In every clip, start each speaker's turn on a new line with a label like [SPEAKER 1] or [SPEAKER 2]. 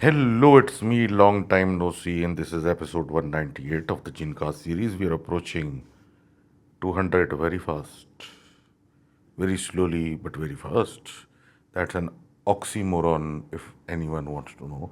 [SPEAKER 1] Hello, it's me, long time no see, and this is episode 198 of the Jincast series. We are approaching 200 very fast, very slowly, but very fast. That's an oxymoron, if anyone wants to know.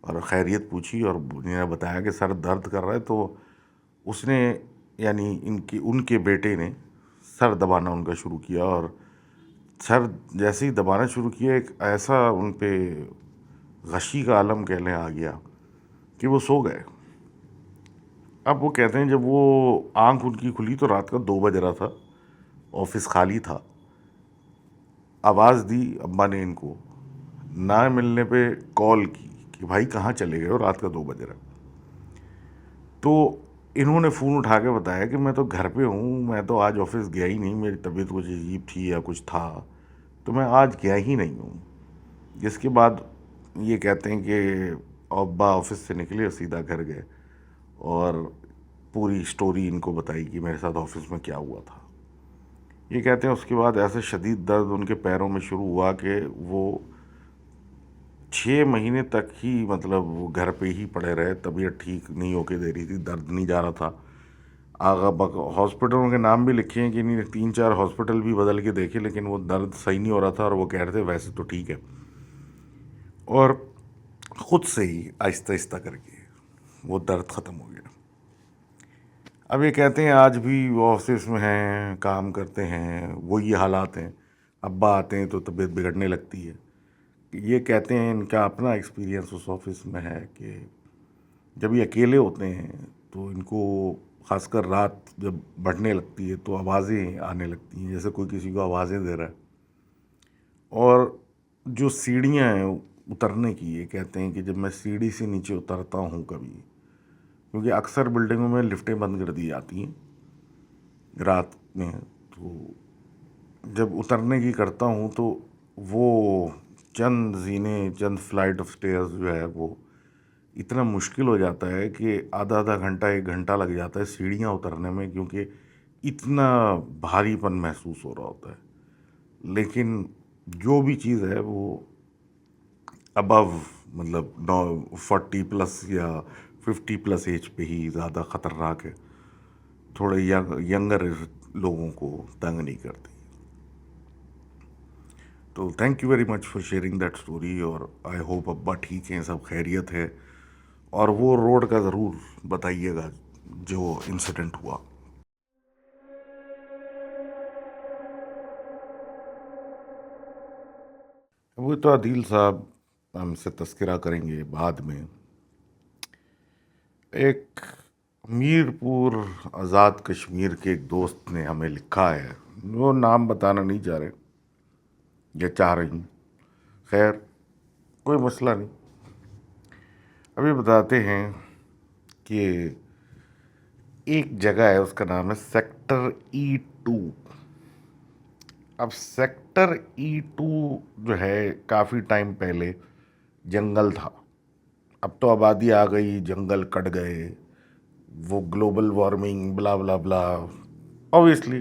[SPEAKER 1] اور خیریت پوچھی اور انہوں نے بتایا کہ سر درد کر رہا ہے. تو اس نے یعنی ان کے بیٹے نے سر دبانا ان کا شروع کیا، اور سر جیسے ہی دبانا شروع کیا ایک ایسا ان پہ غشی کا عالم کہہ لیں آ گیا کہ وہ سو گئے. اب وہ کہتے ہیں جب وہ آنکھ ان کی کھلی تو رات کا 2 بج رہا تھا، آفس خالی تھا. آواز دی ابا نے ان کو، نہ ملنے پہ کال کی کہ بھائی کہاں چلے گئے ہو، رات کا 2 بج رہا. تو انہوں نے فون اٹھا کے بتایا کہ میں تو گھر پہ ہوں، میں تو آج آفس گیا ہی نہیں، میری طبیعت کچھ عجیب تھی یا کچھ تھا تو میں آج گیا ہی نہیں ہوں. جس کے بعد یہ کہتے ہیں کہ ابا آفس سے نکلے اور سیدھا گھر گئے اور پوری سٹوری ان کو بتائی کہ میرے ساتھ آفس میں کیا ہوا تھا. یہ کہتے ہیں اس کے بعد ایسے شدید درد ان کے پیروں میں شروع ہوا کہ وہ 6 مہینے تک ہی مطلب وہ گھر پہ ہی پڑے رہے. طبیعت ٹھیک نہیں ہو کے دے رہی تھی، درد نہیں جا رہا تھا. ہاسپٹلوں کے نام بھی لکھے ہیں کہ نہیں، 3-4 ہاسپٹل بھی بدل کے دیکھے لیکن وہ درد صحیح نہیں ہو رہا تھا. اور وہ کہہ رہے تھے ویسے تو ٹھیک ہے. اور خود سے ہی آہستہ آہستہ کر کے وہ درد ختم ہو گیا. اب یہ کہتے ہیں آج بھی وہ آفس میں ہیں، کام کرتے ہیں، وہی حالات ہیں. ابا آتے ہیں تو طبیعت بگڑنے لگتی ہے. یہ کہتے ہیں ان کا اپنا ایکسپیرینس اس آفس میں ہے کہ جب یہ اکیلے ہوتے ہیں تو ان کو خاص کر رات جب بڑھنے لگتی ہے تو آوازیں آنے لگتی ہیں جیسے کوئی کسی کو آوازیں دے رہا ہے. اور جو سیڑھیاں ہیں اترنے کی، یہ کہتے ہیں کہ جب میں سیڑھی سے نیچے اترتا ہوں کبھی، کیونکہ اکثر بلڈنگوں میں لفٹیں بند کر دی جاتی ہیں رات میں، تو جب اترنے کی کرتا ہوں تو وہ چند زینے، چند فلائٹ آف سٹیئرز جو ہے وہ اتنا مشکل ہو جاتا ہے کہ آدھا گھنٹہ 1 گھنٹہ لگ جاتا ہے سیڑھیاں اترنے میں، کیونکہ اتنا بھاری پن محسوس ہو رہا ہوتا ہے. لیکن جو بھی چیز ہے وہ ابو مطلب 40+ یا 50+ ایج پہ ہی زیادہ خطرناک ہے، تھوڑے ینگر لوگوں کو تنگ نہیں کرتی. تو thank you very much for sharing that story. اور آئی ہوپ ابا ٹھیک ہیں، سب خیریت ہے. اور وہ روڈ کا ضرور بتائیے گا جو انسیڈنٹ ہوا. وہ تو عدیل صاحب ہم سے تذکرہ کریں گے بعد میں. ایک میر پور آزاد کشمیر کے ایک دوست نے ہمیں لکھا ہے، وہ نام بتانا نہیں چاہ رہے یا چاہ رہی. خیر کوئی مسئلہ نہیں. ابھی بتاتے ہیں کہ ایک جگہ ہے، اس کا نام ہے سیکٹر E2. اب سیکٹر E2 جو ہے کافی ٹائم پہلے جنگل تھا. اب تو آبادی آ گئی، جنگل کٹ گئے، وہ گلوبل وارمنگ بلا بلا بلا اوبیسلی.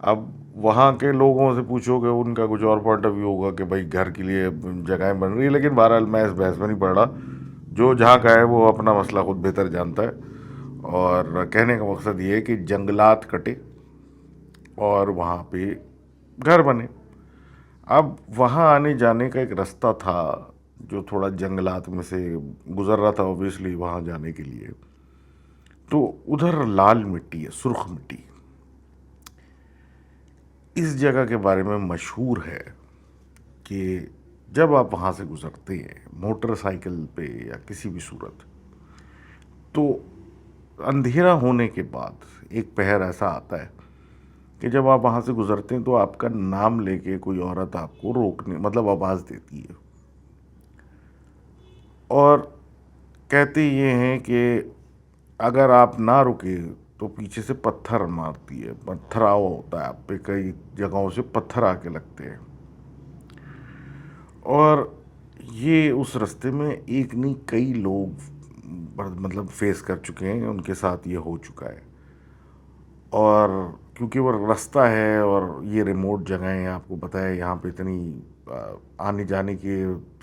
[SPEAKER 1] اب وہاں کے لوگوں سے پوچھو کہ ان کا کچھ اور پوائنٹ آف ویو ہوگا کہ بھائی گھر کے لیے جگہیں بن رہی ہیں. لیکن بہرحال میں اس بحث میں نہیں پڑ رہا، جو جہاں کا ہے وہ اپنا مسئلہ خود بہتر جانتا ہے. اور کہنے کا مقصد یہ ہے کہ جنگلات کٹے اور وہاں پہ گھر بنے. اب وہاں آنے جانے کا ایک رستہ تھا جو تھوڑا جنگلات میں سے گزر رہا تھا اوبیسلی وہاں جانے کے لیے. تو ادھر لال مٹی ہے، سرخ مٹی. اس جگہ کے بارے میں مشہور ہے کہ جب آپ وہاں سے گزرتے ہیں موٹر سائیکل پہ یا کسی بھی صورت، تو اندھیرا ہونے کے بعد ایک پہر ایسا آتا ہے کہ جب آپ وہاں سے گزرتے ہیں تو آپ کا نام لے کے کوئی عورت آپ کو روکنے مطلب آواز دیتی ہے. اور کہتے یہ ہیں کہ اگر آپ نہ رکے تو پیچھے سے پتھر مارتی ہے، پتھراؤ ہوتا ہے آپ پہ، کئی جگہوں سے پتھر آ کے لگتے ہیں. اور یہ اس رستے میں ایک نہیں کئی لوگ مطلب فیس کر چکے ہیں، ان کے ساتھ یہ ہو چکا ہے. اور کیونکہ وہ رستہ ہے اور یہ ریموٹ جگہیں ہیں، آپ کو پتہ ہے یہاں پہ اتنی آنے جانے کی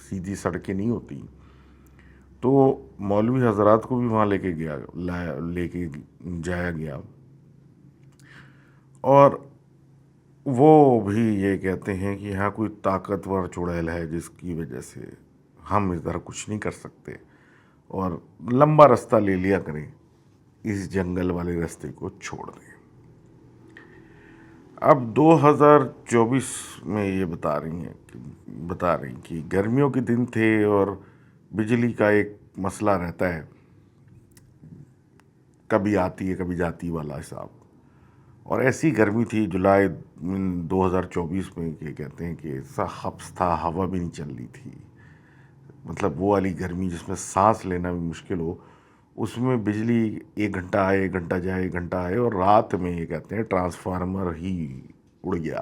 [SPEAKER 1] سیدھی سڑکیں نہیں ہوتی، تو مولوی حضرات کو بھی وہاں لے کے جایا گیا. اور وہ بھی یہ کہتے ہیں کہ یہاں کوئی طاقتور چڑیل ہے جس کی وجہ سے ہم ادھر کچھ نہیں کر سکتے، اور لمبا راستہ لے لیا کریں، اس جنگل والے راستے کو چھوڑ دیں۔ اب 2024 میں یہ بتا رہی ہیں کہ گرمیوں کے دن تھے اور بجلی کا ایک مسئلہ رہتا ہے، کبھی آتی ہے کبھی جاتی والا حساب، اور ایسی گرمی تھی جولائی 2024 میں کہ کہتے ہیں کہ ایسا حبس تھا، ہوا بھی نہیں چل رہی تھی، مطلب وہ والی گرمی جس میں سانس لینا بھی مشکل ہو، اس میں بجلی 1 گھنٹہ آئے 1 گھنٹہ جائے 1 گھنٹہ آئے، اور رات میں یہ کہتے ہیں ٹرانسفارمر ہی اڑ گیا۔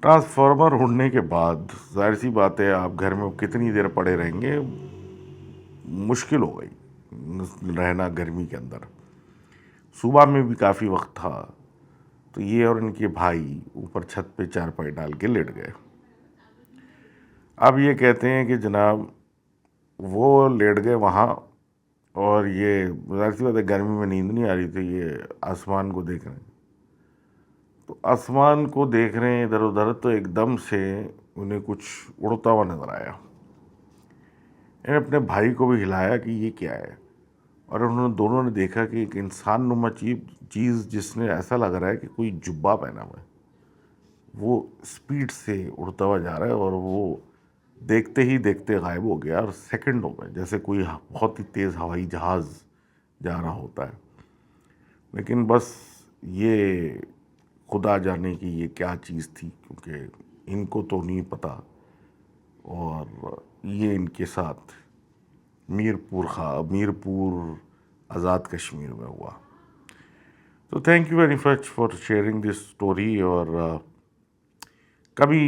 [SPEAKER 1] ٹرانسفارمر اڑنے کے بعد ظاہر سی بات ہے آپ گھر میں کتنی دیر پڑے رہیں گے، مشکل ہو گئی رہنا گرمی کے اندر۔ صبح میں بھی کافی وقت تھا، تو یہ اور ان کے بھائی اوپر چھت پہ چارپائی ڈال کے لیٹ گئے۔ اب یہ کہتے ہیں کہ جناب وہ لیٹ گئے وہاں، اور یہ ظاہر سی بات ہے گرمی میں نیند نہیں آ رہی تھی، یہ آسمان کو دیکھ رہے ہیں، تو آسمان کو دیکھ رہے ہیں ادھر ادھر، تو ایک دم سے انہیں کچھ اڑتا ہوا نظر آیا۔ انہیں اپنے بھائی کو بھی ہلایا کہ یہ کیا ہے، اور دونوں نے دیکھا کہ ایک انسان نما چیز جس نے ایسا لگ رہا ہے کہ کوئی جبہ پہنا ہوا ہے، وہ اسپیڈ سے اڑتا ہوا جا رہا ہے، اور وہ دیکھتے ہی دیکھتے غائب ہو گیا، اور سیکنڈوں میں جیسے کوئی بہت ہی تیز ہوائی جہاز جا رہا ہوتا ہے۔ لیکن بس یہ خدا جانے کی یہ کیا چیز تھی، کیونکہ ان کو تو نہیں پتہ، اور یہ ان کے ساتھ میرپور آزاد کشمیر میں ہوا۔ تو thank you very much for sharing this story, اور کبھی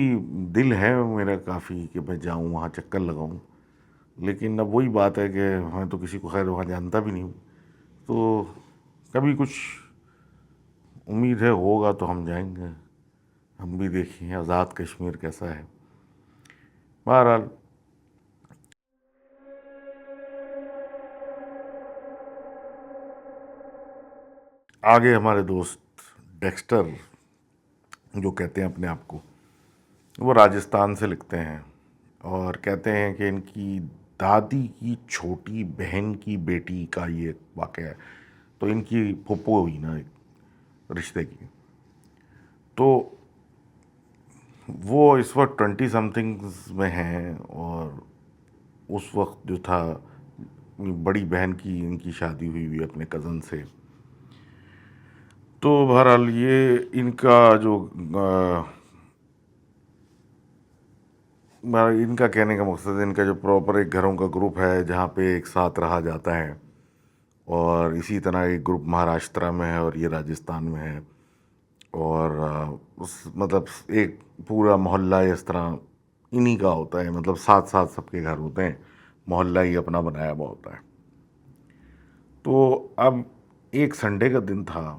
[SPEAKER 1] دل ہے میرا کافی کہ میں جاؤں وہاں چکر لگاؤں، لیکن اب وہی بات ہے کہ میں تو کسی کو خیر وہاں جانتا بھی نہیں ہوں، تو کبھی کچھ امید ہے ہوگا تو ہم جائیں گے، ہم بھی دیکھیں آزاد کشمیر کیسا ہے۔ بہرحال آگے ہمارے دوست ڈیکسٹر جو کہتے ہیں اپنے آپ کو، وہ راجستھان سے لکھتے ہیں، اور کہتے ہیں کہ ان کی دادی کی چھوٹی بہن کی بیٹی کا یہ واقعہ ہے، تو ان کی پھپھو ہوئی نا ایک رشتے کی، تو وہ اس وقت 20 سم تھنگز میں ہیں، اور اس وقت جو تھا بڑی بہن کی ان کی شادی ہوئی اپنے کزن سے۔ تو بہرحال یہ ان کا جو ان کا کہنے کا مقصد ہے، ان کا جو پراپر ایک گھروں کا گروپ ہے جہاں پہ ایک ساتھ رہا جاتا ہے، اور اسی طرح ایک گروپ مہاراشٹرا میں ہے اور یہ راجستھان میں ہے، اور مطلب ایک پورا محلہ اس طرح انہی کا ہوتا ہے، مطلب ساتھ ساتھ سب کے گھر ہوتے ہیں، محلہ ہی اپنا بنایا ہوا ہوتا ہے۔ تو اب ایک سنڈے کا دن تھا،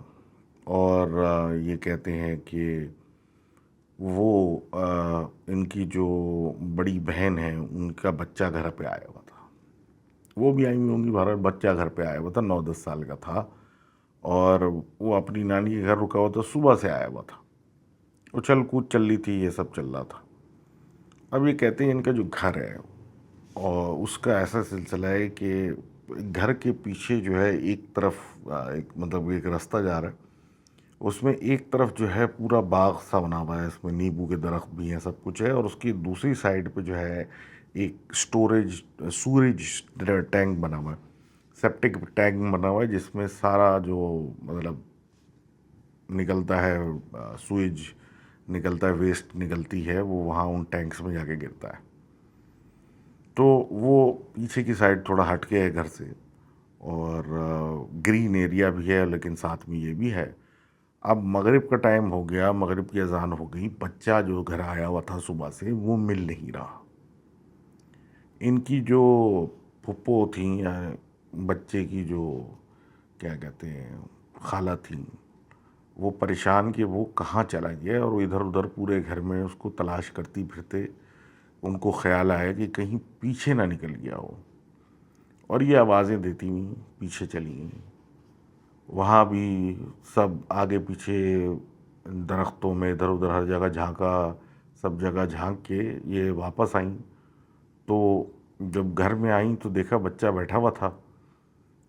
[SPEAKER 1] اور یہ کہتے ہیں کہ وہ ان کی جو بڑی بہن ہے ان کا بچہ گھر پہ آیا ہوا تھا، وہ بھی آئی ہوئی ہوں گی، بہرحال بچہ گھر پہ آیا ہوا تھا، 9-10 سال کا تھا، اور وہ اپنی نانی کے گھر رکا ہوا تھا، صبح سے آیا ہوا تھا، اچھل کود چل رہی تھی، یہ سب چل رہا تھا۔ اب یہ کہتے ہیں ان کا جو گھر ہے اور اس کا ایسا سلسلہ ہے کہ گھر کے پیچھے جو ہے ایک طرف ایک مطلب ایک راستہ جا رہا ہے، اس میں ایک طرف جو ہے پورا باغ سا بنا ہوا ہے، اس میں نیبو کے درخت بھی ہیں، سب کچھ ہے، اور اس کی دوسری سائڈ پہ جو ہے ایک سوریج ٹینک بنا ہوا ہے، سیپٹک ٹینک بنا ہوا ہے، جس میں سارا جو مطلب نکلتا ہے سویج نکلتا ہے، ویسٹ نکلتی ہے، وہ وہاں ان ٹینکس میں جا کے گرتا ہے۔ تو وہ پیچھے کی سائڈ تھوڑا ہٹ کے ہے گھر سے، اور گرین ایریا بھی ہے، لیکن ساتھ میں یہ بھی ہے۔ اب مغرب کا ٹائم ہو گیا، مغرب کی اذان ہو گئی، بچہ جو گھر آیا ہوا تھا صبح سے وہ مل نہیں رہا۔ ان کی جو پھپھو تھیں یا بچے کی جو کیا کہتے ہیں خالہ تھیں، وہ پریشان کہ وہ کہاں چلا گیا، اور وہ ادھر ادھر پورے گھر میں اس کو تلاش کرتی پھرتے، ان کو خیال آیا کہ کہیں پیچھے نہ نکل گیا ہو، اور یہ آوازیں دیتی ہوئی پیچھے چلی گئیں۔ وہاں بھی سب آگے پیچھے درختوں میں ادھر ادھر ہر جگہ جھانکا، سب جگہ جھانک کے یہ واپس آئیں، تو جب گھر میں آئیں تو دیکھا بچہ بیٹھا ہوا تھا،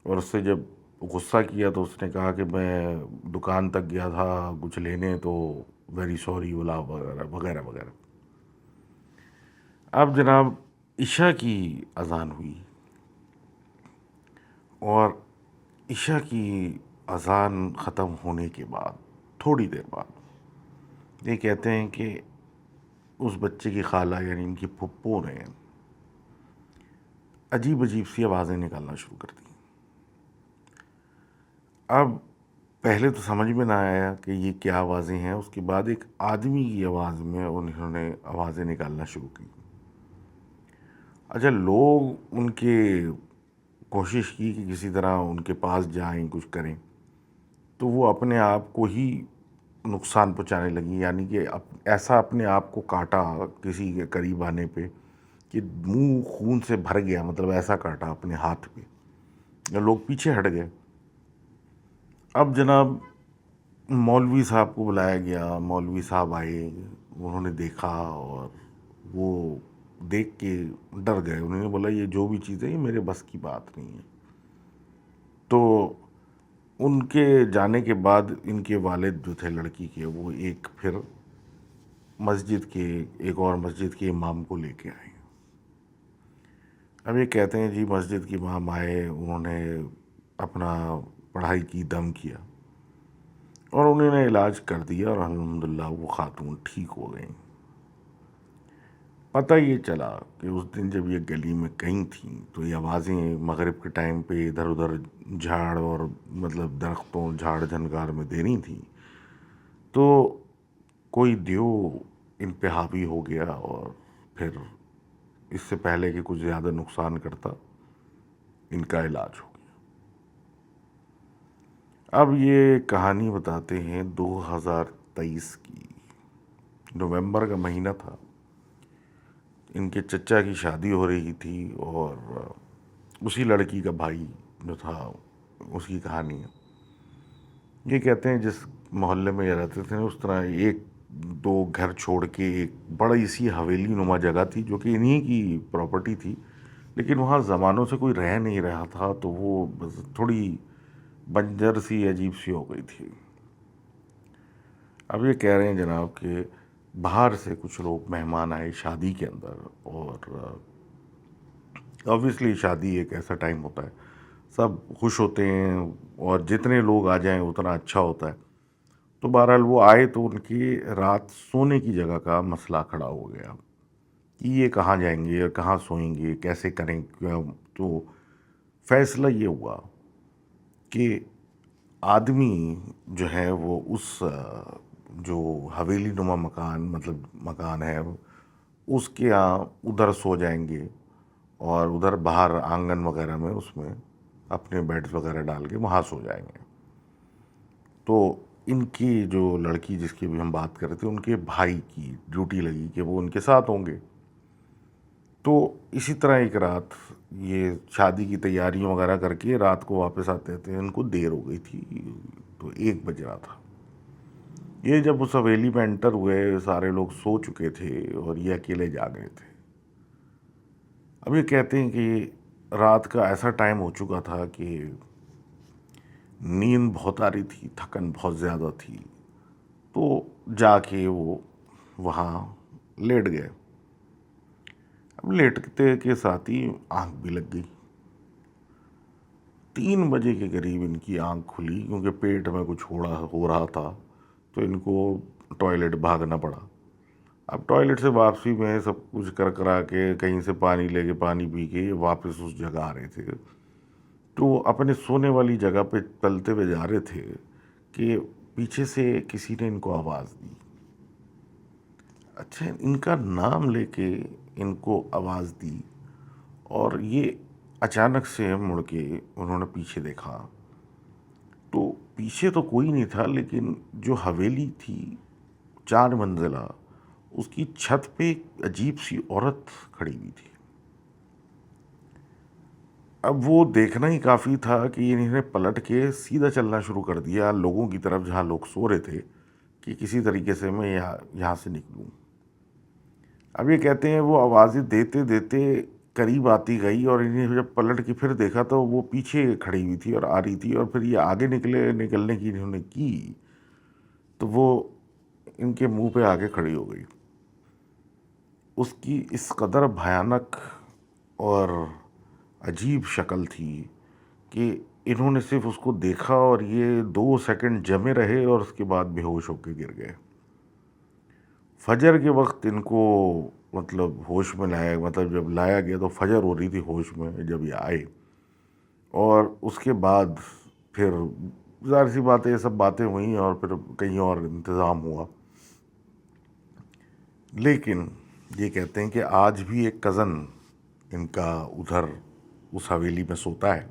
[SPEAKER 1] اور اس سے جب غصہ کیا تو اس نے کہا کہ میں دکان تک گیا تھا کچھ لینے، تو ویری سوری بولا وغیرہ وغیرہ وغیرہ۔ اب جناب عشاء کی اذان ہوئی، اور عشاء کی اذان ختم ہونے کے بعد تھوڑی دیر بعد یہ کہتے ہیں کہ اس بچے کی خالہ یعنی ان کی پھپھو نے عجیب عجیب سی آوازیں نکالنا شروع کر دی۔ اب پہلے تو سمجھ میں نہ آیا کہ یہ کیا آوازیں ہیں، اس کے بعد ایک آدمی کی آواز میں انہوں نے آوازیں نکالنا شروع کی۔ اچھا، لوگ ان کے کوشش کی کہ کسی طرح ان کے پاس جائیں کچھ کریں، تو وہ اپنے آپ کو ہی نقصان پہنچانے لگی، یعنی کہ ایسا اپنے آپ کو کاٹا کسی کے قریب آنے پہ کہ منہ خون سے بھر گیا، مطلب ایسا کاٹا اپنے ہاتھ پہ، لوگ پیچھے ہٹ گئے۔ اب جناب مولوی صاحب کو بلایا گیا، مولوی صاحب آئے، انہوں نے دیکھا اور وہ دیکھ کے ڈر گئے۔ انہوں نے بولا یہ جو بھی چیز ہے یہ میرے بس کی بات نہیں ہے۔ تو ان کے جانے کے بعد ان کے والد جو تھے لڑکی کے، وہ ایک پھر مسجد کے ایک اور مسجد کے امام کو لے کے آئے۔ اب یہ کہتے ہیں جی مسجد کے امام آئے، انہوں نے اپنا پڑھائی کی، دم کیا، اور انہوں نے علاج کر دیا، اور الحمدللہ وہ خاتون ٹھیک ہو گئیں۔ پتہ یہ چلا کہ اس دن جب یہ گلی میں کہیں تھیں تو یہ آوازیں مغرب کے ٹائم پہ ادھر ادھر جھاڑ اور مطلب درختوں جھاڑ جھنکار میں دے رہی تھیں، تو کوئی دیو ان پہ حاوی ہو گیا، اور پھر اس سے پہلے کہ کچھ زیادہ نقصان کرتا ان کا علاج ہو گیا۔ اب یہ کہانی بتاتے ہیں 2023 کی، نومبر کا مہینہ تھا، ان کے چچا کی شادی ہو رہی تھی، اور اسی لڑکی کا بھائی جو تھا اس کی کہانی ہے۔ یہ کہتے ہیں جس محلے میں یہ رہتے تھے اس طرح ایک دو گھر چھوڑ کے ایک بڑی سی حویلی نما جگہ تھی جو کہ انہی کی پراپرٹی تھی، لیکن وہاں زمانوں سے کوئی رہ نہیں رہا تھا، تو وہ بس تھوڑی بنجر سی عجیب سی ہو گئی تھی۔ اب یہ کہہ رہے ہیں جناب کہ باہر سے کچھ لوگ مہمان آئے شادی کے اندر، اور obviously شادی ایک ایسا ٹائم ہوتا ہے سب خوش ہوتے ہیں، اور جتنے لوگ آ جائیں اتنا اچھا ہوتا ہے۔ تو بہرحال وہ آئے تو ان کی رات سونے کی جگہ کا مسئلہ کھڑا ہو گیا کہ یہ کہاں جائیں گے اور کہاں سوئیں گے، کیسے کریں۔ تو فیصلہ یہ ہوا کہ آدمی جو ہے وہ اس جو حویلی نما مکان ہے اس کے یہاں ادھر سو جائیں گے، اور ادھر باہر آنگن وغیرہ میں اس میں اپنے بیڈز وغیرہ ڈال کے وہاں سو جائیں گے۔ تو ان کی جو لڑکی جس کی بھی ہم بات کر رہے تھے، ان کے بھائی کی ڈیوٹی لگی کہ وہ ان کے ساتھ ہوں گے۔ تو اسی طرح ایک رات یہ شادی کی تیاریاں وغیرہ کر کے رات کو واپس آتے تھے، ان کو دیر ہو گئی تھی، تو 1 بج رہا تھا۔ یہ جب اس حویلی میں انٹر ہوئے سارے لوگ سو چکے تھے اور یہ اکیلے جاگ رہے تھے۔ اب یہ کہتے ہیں کہ رات کا ایسا ٹائم ہو چکا تھا کہ نیند بہت آ رہی تھی، تھکن بہت زیادہ تھی، تو جا کے وہ وہاں لیٹ گئے۔ اب لیٹتے کے ساتھ ہی آنکھ بھی لگ گئی۔ 3 بجے کے قریب ان کی آنکھ کھلی، کیونکہ پیٹ میں کچھ ہو رہا تھا، تو ان کو ٹوائلٹ بھاگنا پڑا۔ اب ٹوائلٹ سے واپسی میں سب کچھ کرا کے کہیں سے پانی لے کے پانی پی کے واپس اس جگہ آ رہے تھے، تو اپنے سونے والی جگہ پہ چلتے ہوئے جا رہے تھے کہ پیچھے سے کسی نے ان کو آواز دی۔ اچھا، ان کا نام لے کے ان کو آواز دی، اور یہ اچانک سے مڑ کے انہوں نے پیچھے دیکھا، تو پیچھے تو کوئی نہیں تھا، لیکن جو حویلی تھی 4 منزلہ، اس کی چھت پہ ایک عجیب سی عورت کھڑی ہوئی تھی۔ اب وہ دیکھنا ہی کافی تھا کہ انہوں نے پلٹ کے سیدھا چلنا شروع کر دیا لوگوں کی طرف جہاں لوگ سو رہے تھے، کہ کسی طریقے سے میں یہاں سے نکلوں۔ اب یہ کہتے ہیں وہ آوازیں دیتے دیتے قریب آتی گئی، اور انہیں جب پلٹ کے پھر دیکھا تو وہ پیچھے کھڑی ہوئی تھی اور آ رہی تھی، اور پھر یہ آگے نکلنے کی انہوں نے کی تو وہ ان کے منہ پہ آگے کھڑی ہو گئی۔ اس کی اس قدر بھیانک اور عجیب شکل تھی کہ انہوں نے صرف اس کو دیکھا اور یہ 2 سیکنڈ جمے رہے اور اس کے بعد بے ہوش ہو کے گر گئے۔ فجر کے وقت ان کو مطلب ہوش میں لایا، مطلب جب لایا گیا تو فجر ہو رہی تھی ہوش میں جب یہ آئے، اور اس کے بعد پھر ظاہر سی بات ہے یہ سب باتیں ہوئیں اور پھر کہیں اور انتظام ہوا۔ لیکن یہ کہتے ہیں کہ آج بھی ایک کزن ان کا ادھر اس حویلی میں سوتا ہے،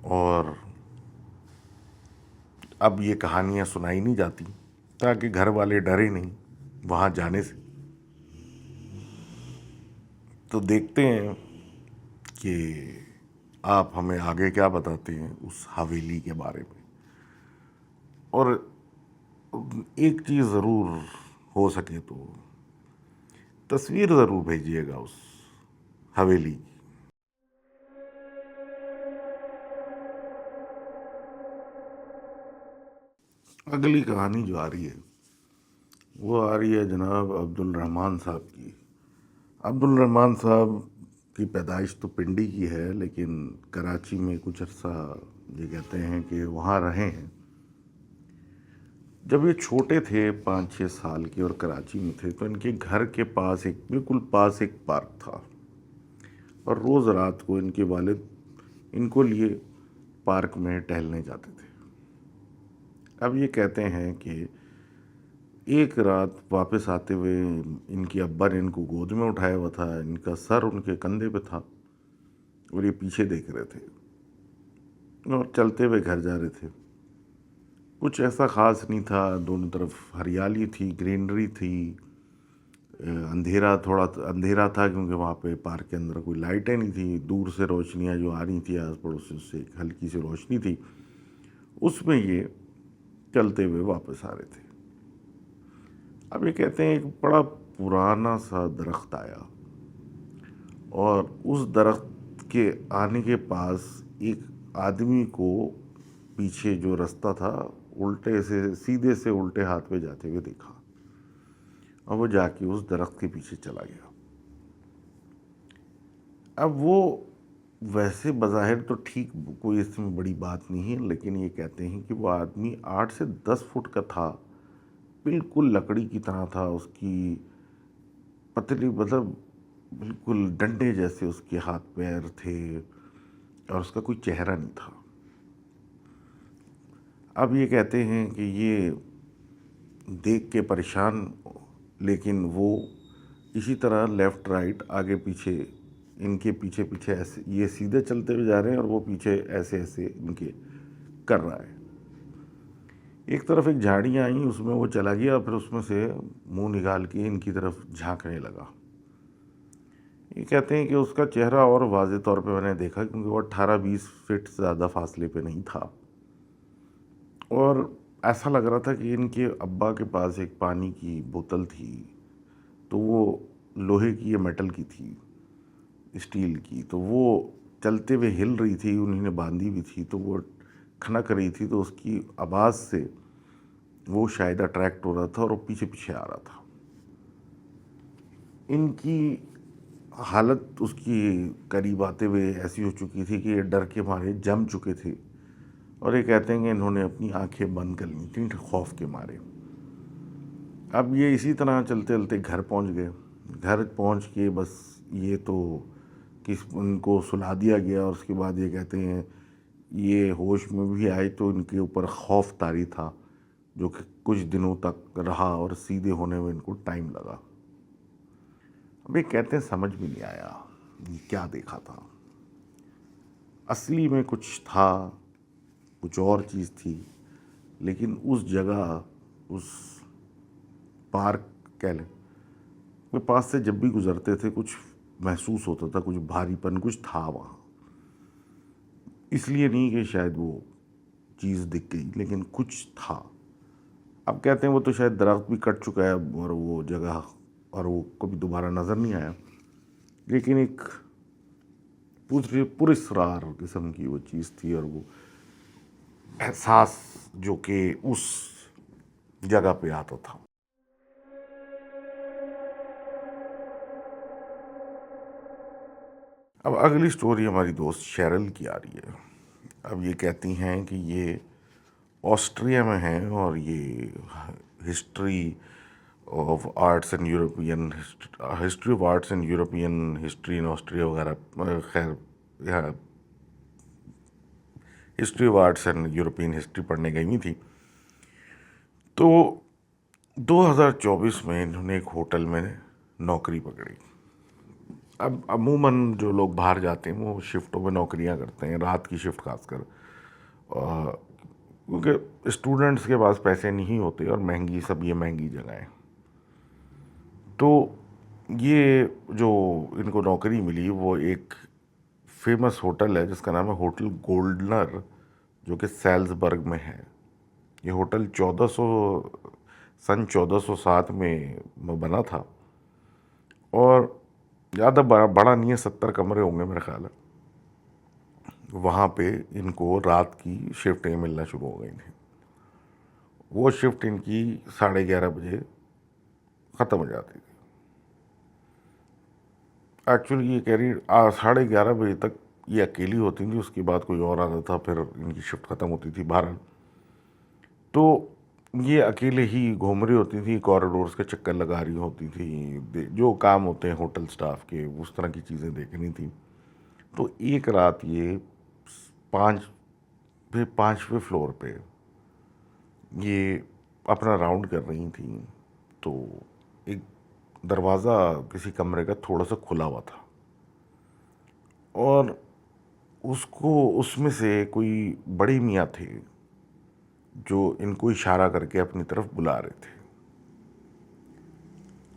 [SPEAKER 1] اور اب یہ کہانیاں سنائی نہیں جاتی تاکہ گھر والے ڈرے نہیں وہاں جانے سے۔ تو دیکھتے ہیں کہ آپ ہمیں آگے کیا بتاتے ہیں اس حویلی کے بارے میں، اور ایک چیز ضرور ہو سکے تو تصویر ضرور بھیجیے گا اس حویلی کی۔ اگلی کہانی جو آ رہی ہے وہ آ رہی ہے جناب عبد الرحمن صاحب کی۔ عبد الرحمن صاحب کی پیدائش تو پنڈی کی ہے، لیکن کراچی میں کچھ عرصہ یہ کہتے ہیں کہ وہاں رہے ہیں۔ جب یہ چھوٹے تھے 5-6 سال کے اور کراچی میں تھے تو ان کے گھر کے پاس بالکل پاس ایک پارک تھا، اور روز رات کو ان کے والد ان کو لیے پارک میں ٹہلنے جاتے تھے۔ اب یہ کہتے ہیں کہ ایک رات واپس آتے ہوئے ان کی ابا نے ان کو گود میں اٹھایا ہوا تھا، ان کا سر ان کے کندھے پہ تھا اور یہ پیچھے دیکھ رہے تھے اور چلتے ہوئے گھر جا رہے تھے۔ کچھ ایسا خاص نہیں تھا، دونوں طرف ہریالی تھی، گرینری تھی، اندھیرا تھوڑا اندھیرا تھا کیونکہ وہاں پہ پارک کے اندر کوئی لائٹیں نہیں تھیں، دور سے روشنیاں جو آ رہی تھیں آس پڑوس سے ایک ہلکی سی روشنی تھی، اس میں یہ چلتے ہوئے واپس آ رہے تھے۔ اب یہ کہتے ہیں ایک بڑا پرانا سا درخت آیا، اور اس درخت کے آنے کے پاس ایک آدمی کو پیچھے جو رستہ تھا الٹے سے سیدھے سے الٹے ہاتھ پہ جاتے ہوئے دیکھا، اور وہ جا کے اس درخت کے پیچھے چلا گیا۔ اب وہ ویسے بظاہر تو ٹھیک کوئی اس میں بڑی بات نہیں ہے، لیکن یہ کہتے ہیں کہ وہ آدمی 8 سے 10 فٹ کا تھا، بالکل لکڑی کی طرح تھا، اس کی پتلی مطلب بالکل ڈنڈے جیسے اس کے ہاتھ پیر تھے، اور اس کا کوئی چہرہ نہیں تھا۔ اب یہ کہتے ہیں کہ یہ دیکھ کے پریشان، لیکن وہ اسی طرح لیفٹ رائٹ آگے پیچھے ان کے پیچھے پیچھے ایسے یہ سیدھے چلتے ہوئے جا رہے ہیں اور وہ پیچھے ایسے ایسے ان کے کر رہا ہے۔ ایک طرف ایک جھاڑیاں آئیں، اس میں وہ چلا گیا اور پھر اس میں سے منہ نکال کے ان کی طرف جھانکنے لگا۔ یہ کہتے ہیں کہ اس کا چہرہ اور واضح طور پہ میں نے دیکھا کیونکہ وہ 18-20 فٹ سے زیادہ فاصلے پہ نہیں تھا، اور ایسا لگ رہا تھا کہ ان کے ابا کے پاس ایک پانی کی بوتل تھی، تو وہ لوہے کی یا میٹل کی تھی، اسٹیل کی، تو وہ چلتے ہوئے ہل رہی تھی، انہیں نے باندھی ہوئی تھی تو وہ کھنک رہی تھی، تو اس کی آواز سے وہ شاید اٹریکٹ ہو رہا تھا اور وہ پیچھے پیچھے آ رہا تھا۔ ان کی حالت اس کی قریب آتے ہوئے ایسی ہو چکی تھی کہ یہ ڈر کے مارے جم چکے تھے، اور یہ کہتے ہیں کہ انہوں نے اپنی آنکھیں بند کر لی تھیں خوف کے مارے۔ اب یہ اسی طرح چلتے چلتے گھر پہنچ گئے۔ گھر پہنچ کے بس یہ تو ان کو سلا دیا گیا، اور اس کے بعد یہ کہتے ہیں یہ ہوش میں بھی آئے تو ان کے اوپر خوف طاری تھا جو کہ کچھ دنوں تک رہا، اور سیدھے ہونے میں ان کو ٹائم لگا۔ اب یہ کہتے ہیں سمجھ بھی نہیں آیا یہ کیا دیکھا تھا، اصلی میں کچھ تھا، کچھ اور چیز تھی، لیکن اس جگہ اس پارک کہہ لیں کے پاس سے جب بھی گزرتے تھے کچھ محسوس ہوتا تھا، کچھ بھاری پن کچھ تھا وہاں۔ اس لیے نہیں کہ شاید وہ چیز دکھ گئی، لیکن کچھ تھا۔ اب کہتے ہیں وہ تو شاید درخت بھی کٹ چکا ہے اور وہ جگہ اور وہ کبھی دوبارہ نظر نہیں آیا. لیکن ایک پراسرار قسم کی وہ چیز تھی، اور وہ احساس جو کہ اس جگہ پہ آتا تھا. اب اگلی سٹوری ہماری دوست شیرل کی آ رہی ہے. اب یہ کہتی ہیں کہ یہ آسٹریا میں ہیں، اور یہ history of arts and European history of arts and European history in Austria وغیرہ، خیر history of arts and European history پڑھنے گئی ہوئی تھی. تو 2024 میں انہوں نے ایک ہوٹل میں نوکری پکڑی. اب عموماً جو لوگ باہر جاتے ہیں وہ شفٹوں میں نوکریاں کرتے ہیں، رات کی شفٹ خاص کر، کیونکہ اسٹوڈنٹس کے پاس پیسے نہیں ہوتے اور یہ مہنگی جگہیں. تو یہ جو ان کو نوکری ملی وہ ایک فیمس ہوٹل ہے جس کا نام ہے ہوٹل گولڈنر، جو کہ سیلزبرگ میں ہے. یہ ہوٹل 1407 میں بنا تھا، اور زیادہ بڑا نہیں ہے، 70 کمرے ہوں گے میرے خیال ہے. وہاں پہ ان کو رات کی شفٹیں ملنا شروع ہو گئی تھیں. وہ شفٹ ان کی 11:30 بجے ختم ہو جاتی تھی. ایکچولی یہ کہہ رہی 11:30 بجے تک یہ اکیلی ہوتی تھی، اس کے بعد کوئی اور آتا تھا، پھر ان کی شفٹ ختم ہوتی تھی. بہرحال تو یہ اکیلے ہی گھوم رہی ہوتی تھی، کوریڈورس کے چکر لگا رہی ہوتی تھی، جو کام ہوتے ہیں ہوٹل سٹاف کے اس طرح کی چیزیں دیکھنی تھیں. تو ایک رات یہ 5ویں فلور پہ یہ اپنا راؤنڈ کر رہی تھیں. تو ایک دروازہ کسی کمرے کا تھوڑا سا کھلا ہوا تھا، اور اس میں سے کوئی بڑے میاں تھے جو ان کو اشارہ کر کے اپنی طرف بلا رہے تھے.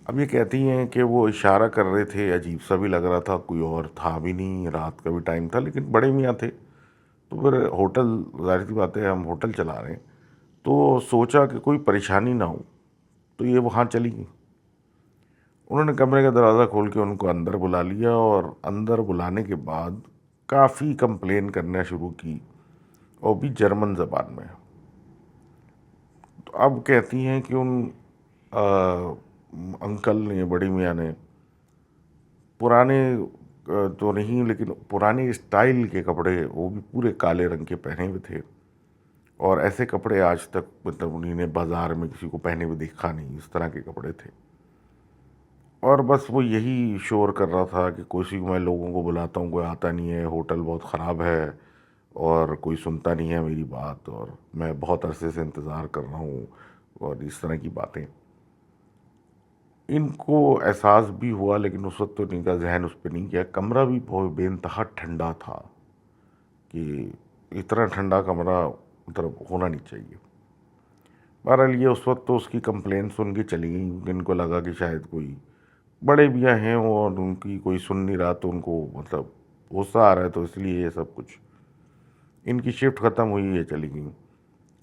[SPEAKER 1] اب یہ کہتی ہیں کہ وہ اشارہ کر رہے تھے، عجیب سا بھی لگ رہا تھا، کوئی اور تھا بھی نہیں، رات کا بھی ٹائم تھا، لیکن بڑے میاں تھے. تو پھر ہوٹل، ظاہر سی بات ہے ہم ہوٹل چلا رہے ہیں، تو سوچا کہ کوئی پریشانی نہ ہو، تو یہ وہاں چلی گئی. انہوں نے کمرے کا دروازہ کھول کے ان کو اندر بلا لیا، اور اندر بلانے کے بعد کافی کمپلین کرنا شروع کی، اور بھی جرمن زبان میں. تو اب کہتی ہیں کہ ان انکل نے، بڑی میاں نے، پرانے تو نہیں لیکن پرانے اسٹائل کے کپڑے، وہ بھی پورے کالے رنگ کے پہنے ہوئے تھے، اور ایسے کپڑے آج تک مطلب انہیں نے بازار میں کسی کو پہنے ہوئے دیکھا نہیں. اس طرح کے کپڑے تھے، اور بس وہ یہی شور کر رہا تھا کہ کسی کو میں لوگوں کو بلاتا ہوں، کوئی آتا نہیں ہے، ہوٹل بہت خراب ہے، اور کوئی سنتا نہیں ہے میری بات، اور میں بہت عرصے سے انتظار کر رہا ہوں، اور اس طرح کی باتیں. ان کو احساس بھی ہوا، لیکن اس وقت تو ان کا ذہن اس پہ نہیں گیا. کمرہ بھی بہت بے انتہا ٹھنڈا تھا، کہ اتنا ٹھنڈا کمرہ مطلب ہونا نہیں چاہیے. بہرحال یہ اس وقت تو اس کی کمپلین سن کے چلی گئی. ان کو لگا کہ شاید کوئی بڑے میاں ہیں اور ان کی کوئی سن نہیں رہا، تو ان کو مطلب غصہ آ رہا ہے، تو اس لیے یہ سب کچھ. ان کی شفٹ ختم ہوئی، یہ چلی گئیں.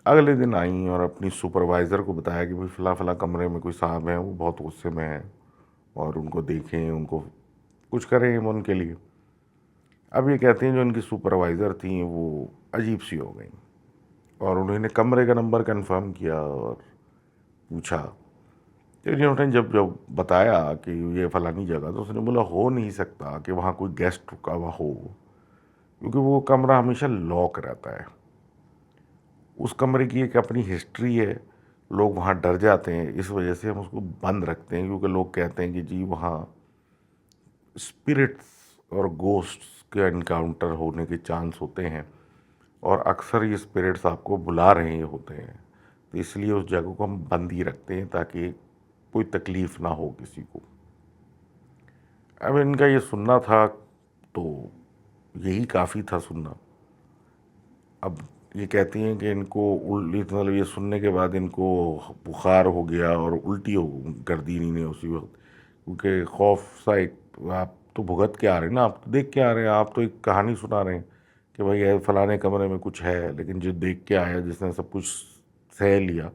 [SPEAKER 1] اگلے دن آئیں اور اپنی سپروائزر کو بتایا کہ بھائی فلاں فلاں کمرے میں کوئی صاحب ہیں، وہ بہت غصے میں ہیں، اور ان کو دیکھیں، ان کو کچھ کریں ان کے لیے. اب یہ کہتے ہیں جو ان کی سپروائزر تھیں وہ عجیب سی ہو گئیں، اور انہوں نے کمرے کا نمبر کنفرم کیا اور پوچھا. تو انہوں نے جب بتایا کہ یہ فلانی جگہ، تو اس نے بولا ہو نہیں سکتا کہ وہاں کوئی گیسٹ رکا ہوا ہو، کیونکہ وہ کمرہ ہمیشہ لاک رہتا ہے. اس کمرے کی ایک اپنی ہسٹری ہے، لوگ وہاں ڈر جاتے ہیں، اس وجہ سے ہم اس کو بند رکھتے ہیں، کیونکہ لوگ کہتے ہیں کہ جی وہاں اسپرٹس اور گوسٹس کے انکاؤنٹر ہونے کے چانس ہوتے ہیں، اور اکثر یہ اسپرٹس آپ کو بلا رہے ہوتے ہیں. تو اس لیے اس جگہ کو ہم بند ہی رکھتے ہیں تاکہ کوئی تکلیف نہ ہو کسی کو. اب ان کا یہ سننا تھا تو یہی کافی تھا سننا. اب یہ کہتی ہیں کہ ان کو مطلب یہ سننے کے بعد ان کو بخار ہو گیا اور الٹی کر دی انہیں نے اسی وقت، کیونکہ خوف سا ایک. آپ تو بھگت کے آ رہے ہیں نا، آپ تو دیکھ کے آ رہے ہیں، آپ تو ایک کہانی سنا رہے ہیں کہ بھائی فلانے کمرے میں کچھ ہے، لیکن جو دیکھ کے آیا، جس نے سب کچھ سہ لیا،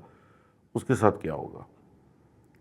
[SPEAKER 1] اس کے ساتھ کیا ہوگا.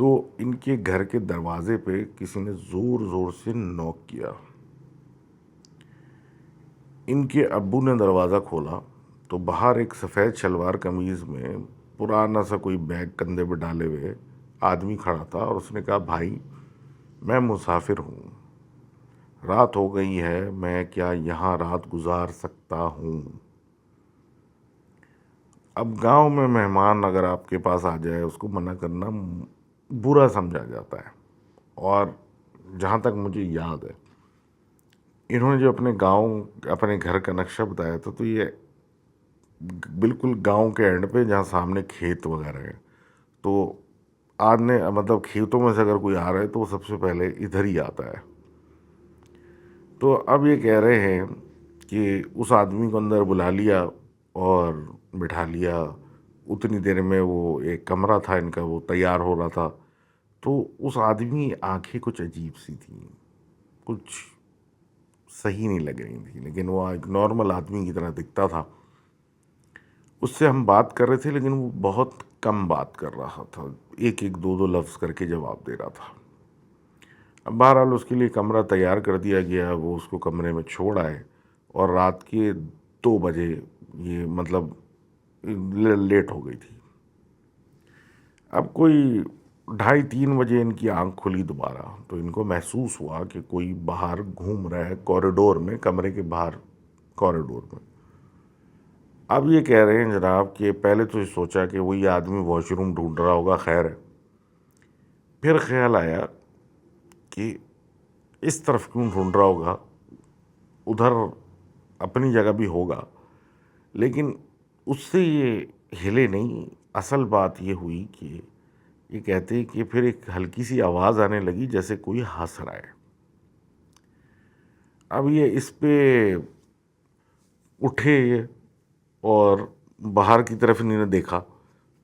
[SPEAKER 1] تو ان کے گھر کے دروازے پہ کسی نے زور زور سے نوک کیا. ان کے ابو نے دروازہ کھولا تو باہر ایک سفید شلوار قمیض میں پرانا سا کوئی بیگ کندھے پہ ڈالے ہوئے آدمی کھڑا تھا، اور اس نے کہا بھائی میں مسافر ہوں، رات ہو گئی ہے، میں کیا یہاں رات گزار سکتا ہوں؟ اب گاؤں میں مہمان اگر آپ کے پاس آ جائے اس کو منع کرنا برا سمجھا جاتا ہے. اور جہاں تک مجھے یاد ہے انہوں نے جو اپنے گاؤں اپنے گھر کا نقشہ بتایا تھا تو یہ بالکل گاؤں کے اینڈ پہ جہاں سامنے کھیت وغیرہ ہے، تو آدمی مطلب کھیتوں میں سے اگر کوئی آ رہا ہے تو وہ سب سے پہلے ادھر ہی آتا ہے. تو اب یہ کہہ رہے ہیں کہ اس آدمی کو اندر بلا لیا اور بٹھا لیا. اتنی دیر میں وہ ایک کمرہ تھا ان کا وہ تیار ہو رہا تھا. تو اس آدمی کی آنکھیں کچھ عجیب سی تھیں، کچھ صحیح نہیں لگ رہی تھیں، لیکن وہ ایک نارمل آدمی کی طرح دکھتا تھا. اس سے ہم بات کر رہے تھے لیکن وہ بہت کم بات کر رہا تھا، ایک ایک دو دو لفظ کر کے جواب دے رہا تھا. اب بہرحال اس کے لیے کمرہ تیار کر دیا گیا، وہ اس کو کمرے میں چھوڑ آئے، اور رات کے 2 بجے یہ مطلب لیٹ ہو گئی تھی. اب کوئی 2:30-3 بجے ان کی آنکھ کھلی دوبارہ، تو ان کو محسوس ہوا کہ کوئی باہر گھوم رہا ہے کوریڈور میں، کمرے کے باہر کوریڈور میں. اب یہ کہہ رہے ہیں جناب کہ پہلے تو یہ سوچا کہ وہی آدمی واش روم ڈھونڈ رہا ہوگا، خیر ہے. پھر خیال آیا کہ اس طرف کیوں ڈھونڈ رہا ہوگا، ادھر اپنی جگہ بھی ہوگا. لیکن اس سے یہ ہلے نہیں. اصل بات یہ ہوئی کہ یہ کہتے کہ پھر ایک ہلکی سی آواز آنے لگی جیسے کوئی ہنس رہا ہے. اب یہ اس پہ اٹھے اور باہر کی طرف انہوں نے دیکھا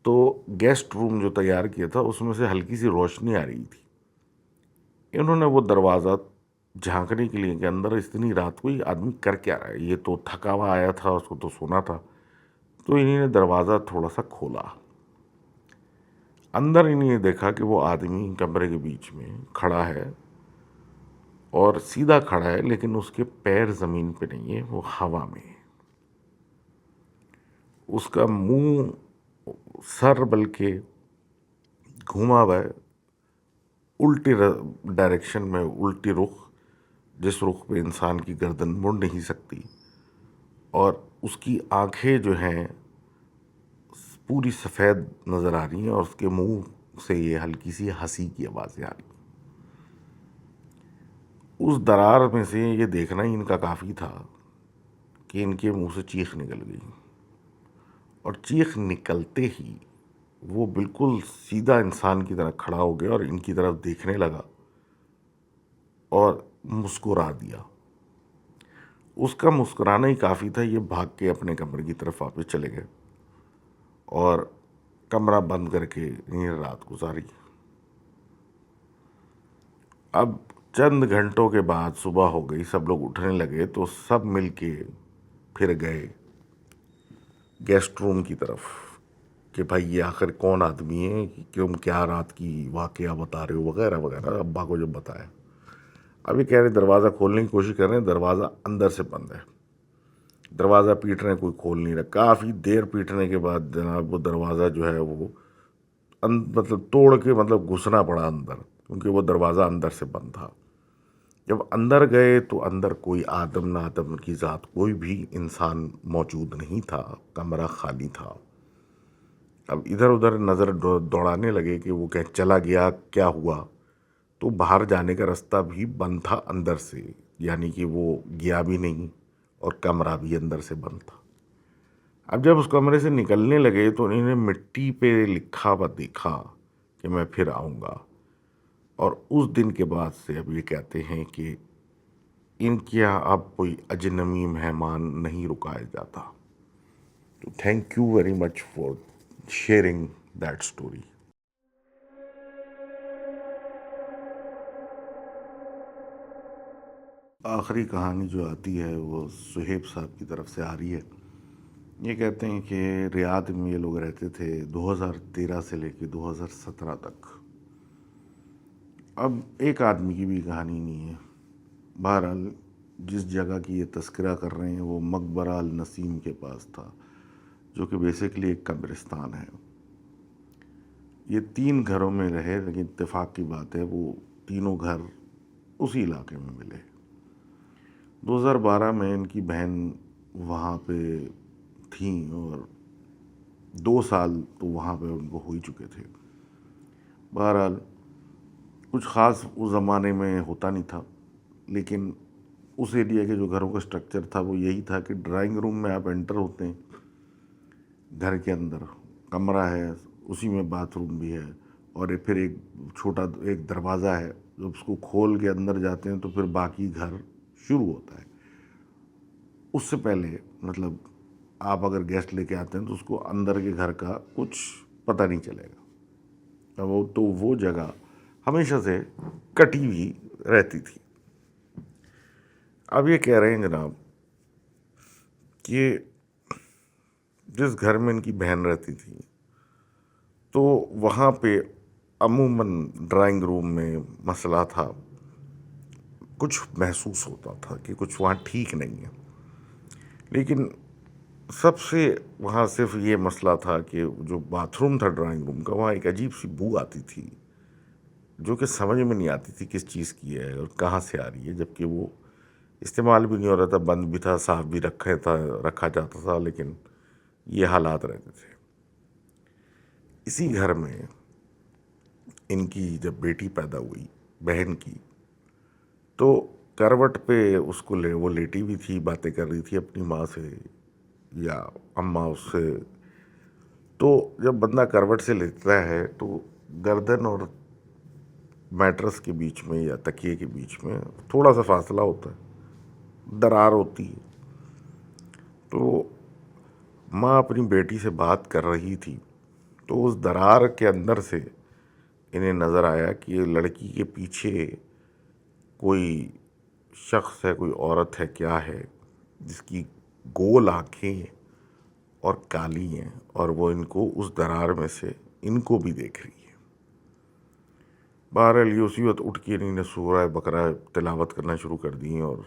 [SPEAKER 1] تو گیسٹ روم جو تیار کیا تھا اس میں سے ہلکی سی روشنی آ رہی تھی. انہوں نے وہ دروازہ جھانکنے کے لیے کہ اندر اتنی رات کو یہ آدمی کر کیا رہا ہے، یہ تو تھکا ہوا آیا تھا، اس کو تو سونا تھا. تو انہوں نے دروازہ تھوڑا سا کھولا. اندر انہوں نے دیکھا کہ وہ آدمی کمرے کے بیچ میں کھڑا ہے، اور سیدھا کھڑا ہے لیکن اس کے پیر زمین پہ نہیں ہے، وہ ہوا میں ہے. اس کا منہ سر بلکہ گھوما ہوا ہے الٹی ڈائریکشن میں، الٹی رخ، جس رخ پہ انسان کی گردن مڑ نہیں سکتی. اور اس کی آنکھیں جو ہیں پوری سفید نظر آ رہی ہیں، اور اس کے منہ سے یہ ہلکی سی ہنسی کی آوازیں آ رہی ہیں. اس درار میں سے یہ دیکھنا ہی ان کا کافی تھا کہ ان کے منہ سے چیخ نکل گئی. اور چیخ نکلتے ہی وہ بالکل سیدھا انسان کی طرح کھڑا ہو گیا اور ان کی طرف دیکھنے لگا اور مسکرا دیا. اس کا مسکرانا ہی کافی تھا. یہ بھاگ کے اپنے کمرے کی طرف واپس چلے گئے اور کمرہ بند کر کے انہیں رات گزاری. اب چند گھنٹوں کے بعد صبح ہو گئی، سب لوگ اٹھنے لگے تو سب مل کے پھر گئے گیسٹ روم کی طرف کہ بھائی یہ آخر کون آدمی ہے، تم کیا رات کی واقعہ بتا رہے ہو وغیرہ وغیرہ. ابا کو جب بتایا، ابھی کہہ رہے دروازہ کھولنے کی کوشش کر رہے ہیں، دروازہ اندر سے بند ہے. دروازہ پیٹ رہے ہیں، کوئی کھول نہیں رہا. کافی دیر پیٹنے کے بعد جناب وہ دروازہ جو ہے وہ مطلب توڑ کے مطلب گھسنا پڑا اندر، کیونکہ وہ دروازہ اندر سے بند تھا. جب اندر گئے تو اندر کوئی آدم نہ آدم کی ذات، کوئی بھی انسان موجود نہیں تھا. کمرہ خالی تھا. اب ادھر ادھر نظر دوڑانے لگے کہ وہ کہیں چلا گیا کیا ہوا. تو باہر جانے کا رستہ بھی بند تھا اندر سے، یعنی کہ وہ گیا بھی نہیں اور کمرہ بھی اندر سے بند تھا. اب جب اس کمرے سے نکلنے لگے تو انہوں نے مٹی پہ لکھا ہوا دیکھا کہ میں پھر آؤں گا. اور اس دن کے بعد سے اب یہ کہتے ہیں کہ ان کے یہاں اب کوئی اجنبی مہمان نہیں رکایا جاتا. تو thank you very much for sharing that story. آخری کہانی جو آتی ہے وہ سہیب صاحب کی طرف سے آ رہی ہے. یہ کہتے ہیں کہ ریاض میں یہ لوگ رہتے تھے 2013 سے لے کے 2017 تک. اب ایک آدمی کی بھی کہانی نہیں ہے. بہرحال جس جگہ کی یہ تذکرہ کر رہے ہیں وہ مقبرہ النسیم کے پاس تھا، جو کہ بیسکلی ایک قبرستان ہے. یہ 3 گھروں میں رہے، لیکن اتفاق کی بات ہے وہ تینوں گھر اسی علاقے میں ملے. 2012 میں ان کی بہن وہاں پہ تھیں اور 2 سال تو وہاں پہ ان کو ہو ہی چکے تھے. بہرحال کچھ خاص اس زمانے میں ہوتا نہیں تھا، لیکن اس ایریا کے جو گھروں کا سٹرکچر تھا وہ یہی تھا کہ ڈرائنگ روم میں آپ انٹر ہوتے ہیں، گھر کے اندر کمرہ ہے، اسی میں باتھ روم بھی ہے، اور پھر ایک چھوٹا ایک دروازہ ہے، جب اس کو کھول کے اندر جاتے ہیں تو پھر باقی گھر شروع ہوتا ہے. اس سے پہلے مطلب آپ اگر گیسٹ لے کے آتے ہیں تو اس کو اندر کے گھر کا کچھ پتہ نہیں چلے گا. تو وہ جگہ ہمیشہ سے کٹی ہوئی رہتی تھی. اب یہ کہہ رہے ہیں جناب کہ جس گھر میں ان کی بہن رہتی تھی تو وہاں پہ عموماً ڈرائنگ روم میں مسئلہ تھا، کچھ محسوس ہوتا تھا کہ کچھ وہاں ٹھیک نہیں ہے. لیکن سب سے وہاں صرف یہ مسئلہ تھا کہ جو باتھ روم تھا ڈرائنگ روم کا، وہاں ایک عجیب سی بو آتی تھی جو کہ سمجھ میں نہیں آتی تھی کس چیز کی ہے اور کہاں سے آ رہی ہے، جبکہ وہ استعمال بھی نہیں ہو رہا تھا، بند بھی تھا، صاف بھی رکھا جاتا تھا، لیکن یہ حالات رہتے تھے. اسی گھر میں ان کی جب بیٹی پیدا ہوئی بہن کی، تو کروٹ پہ اس کو وہ لیٹی بھی تھی، باتیں کر رہی تھی اپنی ماں سے یا اماں اس سے. تو جب بندہ کروٹ سے لیٹتا ہے تو گردن اور میٹرس کے بیچ میں یا تکیے کے بیچ میں تھوڑا سا فاصلہ ہوتا ہے، درار ہوتی ہے. تو ماں اپنی بیٹی سے بات کر رہی تھی تو اس درار کے اندر سے انہیں نظر آیا کہ یہ لڑکی کے پیچھے کوئی شخص ہے، کوئی عورت ہے، کیا ہے، جس کی گول آنکھیں اور کالی ہیں، اور وہ ان کو اس درار میں سے ان کو بھی دیکھ رہی ہے. بہرحال یہ اسی وقت اٹھ کے انہیں سورہ بقرہ تلاوت کرنا شروع کر دی اور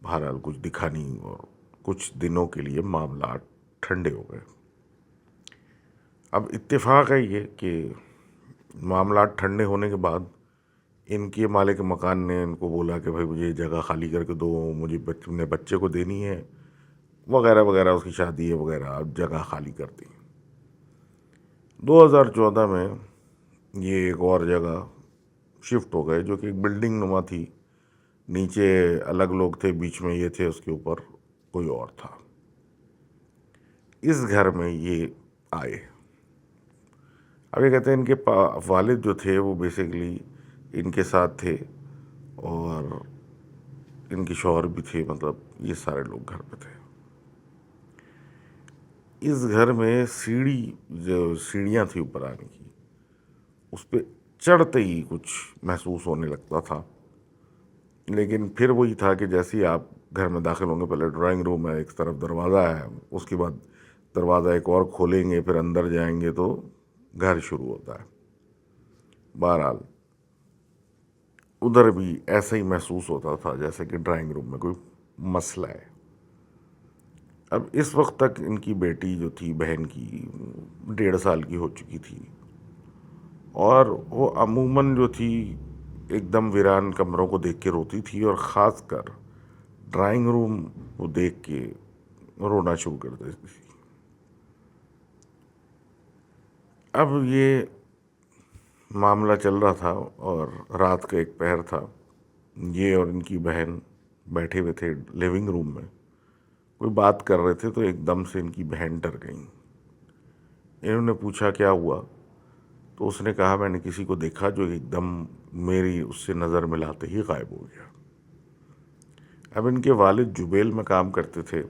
[SPEAKER 1] بہرحال کچھ دکھا نہیں، اور کچھ دنوں کے لیے معاملات ٹھنڈے ہو گئے. اب اتفاق ہے یہ کہ معاملات ٹھنڈے ہونے کے بعد ان کے مالک مکان نے ان کو بولا کہ بھائی مجھے جگہ خالی کر کے دو، مجھے اپنے بچے کو دینی ہے وغیرہ وغیرہ، اس کی شادی ہے وغیرہ. اب جگہ خالی کر دی. 2014 میں یہ ایک اور جگہ شفٹ ہو گئے جو کہ ایک بلڈنگ نما تھی، نیچے الگ لوگ تھے، بیچ میں یہ تھے، اس کے اوپر کوئی اور تھا. اس گھر میں یہ آئے. اب یہ کہتے ہیں ان کے والد جو تھے وہ بیسیکلی ان کے ساتھ تھے، اور ان کی شوہر بھی تھے، مطلب یہ سارے لوگ گھر پہ تھے. اس گھر میں سیڑھیاں تھیں اوپر آنے کی، اس پہ چڑھتے ہی کچھ محسوس ہونے لگتا تھا. لیکن پھر وہی تھا کہ جیسے ہی آپ گھر میں داخل ہوں گے، پہلے ڈرائنگ روم ہے، ایک طرف دروازہ ہے، اس کے بعد دروازہ ایک اور کھولیں گے، پھر اندر جائیں گے تو گھر شروع ہوتا ہے. بہرحال ادھر بھی ایسا ہی محسوس ہوتا تھا جیسے کہ ڈرائنگ روم میں کوئی مسئلہ ہے. اب اس وقت تک ان کی بیٹی جو تھی بہن کی 1.5 سال کی ہو چکی تھی، اور وہ عموماً جو تھی ایک دم ویران کمروں کو دیکھ کے روتی تھی، اور خاص کر ڈرائنگ روم کو دیکھ کے رونا شروع کر دیتی تھی. اب یہ معاملہ چل رہا تھا اور رات کا ایک پہر تھا. یہ اور ان کی بہن بیٹھے ہوئے تھے لیونگ روم میں، کوئی بات کر رہے تھے تو ایک دم سے ان کی بہن ڈر گئیں. انہوں نے پوچھا کیا ہوا، تو اس نے کہا میں نے کسی کو دیکھا جو ایک دم میری اس سے نظر ملاتے ہی غائب ہو گیا. اب ان کے والد جبیل میں کام کرتے تھے،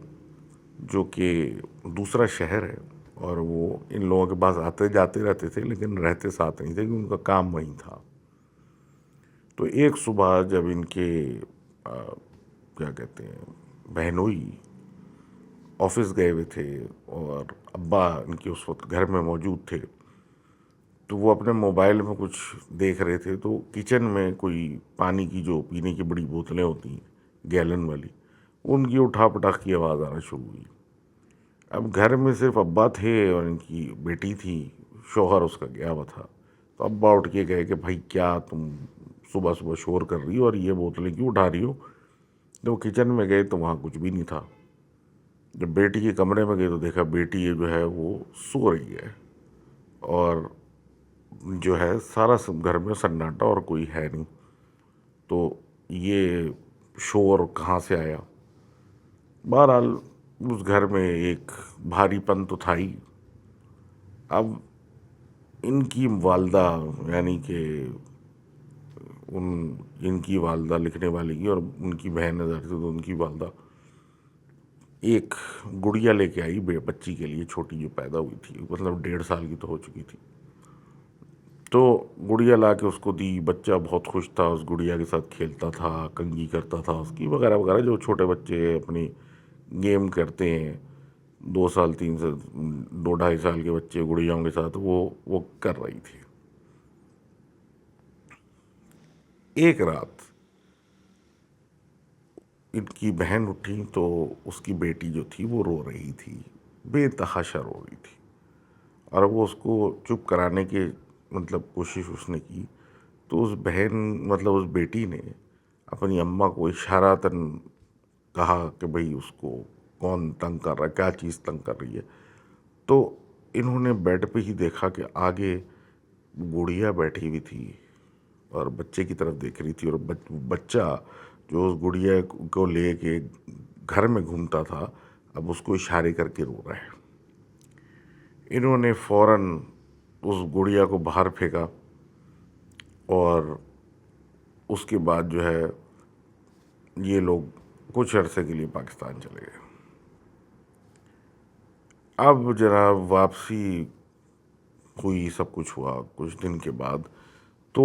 [SPEAKER 1] جو کہ دوسرا شہر ہے، اور وہ ان لوگوں کے پاس آتے جاتے رہتے تھے، لیکن رہتے ساتھ نہیں تھے کیونکہ ان کا کام وہیں تھا. تو ایک صبح جب ان کے کیا کہتے ہیں بہنوئی آفس گئے ہوئے تھے اور ابا ان کے اس وقت گھر میں موجود تھے، تو وہ اپنے موبائل میں کچھ دیکھ رہے تھے، تو کچن میں کوئی پانی کی جو پینے کی بڑی بوتلیں ہوتی ہیں گیلن والی، ان کی اٹھا پٹاخ کی آواز آنا شروع ہوئی۔ اب گھر میں صرف ابا تھے اور ان کی بیٹی تھی، شوہر اس کا گیا ہوا تھا۔ تو ابا اٹھ کے گئے کہ بھائی کیا تم صبح صبح شور کر رہی ہو اور یہ بوتلیں کیوں اٹھا رہی ہو؟ جب وہ کچن میں گئے تو وہاں کچھ بھی نہیں تھا۔ جب بیٹی کے کمرے میں گئے تو دیکھا بیٹی یہ جو ہے وہ سو رہی ہے، اور جو ہے سارا گھر میں سناٹا اور کوئی ہے نہیں۔ تو یہ شور کہاں سے آیا؟ بہرحال اس گھر میں ایک بھاری پن تو تھا ہی۔ اب ان کی والدہ، یعنی کہ ان کی والدہ لکھنے والی کی اور ان کی بہن نظر سے، تو ان کی والدہ ایک گڑیا لے کے آئی بچی کے لیے، چھوٹی جو پیدا ہوئی تھی، مطلب 1.5 سال کی تو ہو چکی تھی۔ تو گڑیا لا کے اس کو دی، بچہ بہت خوش تھا، اس گڑیا کے ساتھ کھیلتا تھا، کنگھی کرتا تھا اس کی، وغیرہ وغیرہ جو چھوٹے بچے اپنی گیم کرتے ہیں، 2 سال 3 سال 2 ڈھائی سال کے بچے گڑیاؤں کے ساتھ وہ کر رہی تھی۔ ایک رات ان کی بہن اٹھی تو اس کی بیٹی جو تھی وہ رو رہی تھی، بے تحاشا رو رہی تھی، اور وہ اس کو چپ کرانے کی کوشش اس نے کی، تو اس بہن اس بیٹی نے اپنی اماں کو اشاراتاً کہا کہ بھئی اس کو کون تنگ کر رہا ہے، کیا چیز تنگ کر رہی ہے۔ تو انہوں نے بیڈ پہ ہی دیکھا کہ آگے گڑیا بیٹھی ہوئی تھی اور بچے کی طرف دیکھ رہی تھی، اور بچہ جو اس گڑیا کو لے کے گھر میں گھومتا تھا اب اس کو اشارے کر کے رو رہا ہے۔ انہوں نے فوراً اس گڑیا کو باہر پھینکا، اور اس کے بعد جو ہے یہ لوگ کچھ عرصے کے لیے پاکستان چلے گئے۔ اب جناب واپسی ہوئی، سب کچھ ہوا کچھ دن کے بعد، تو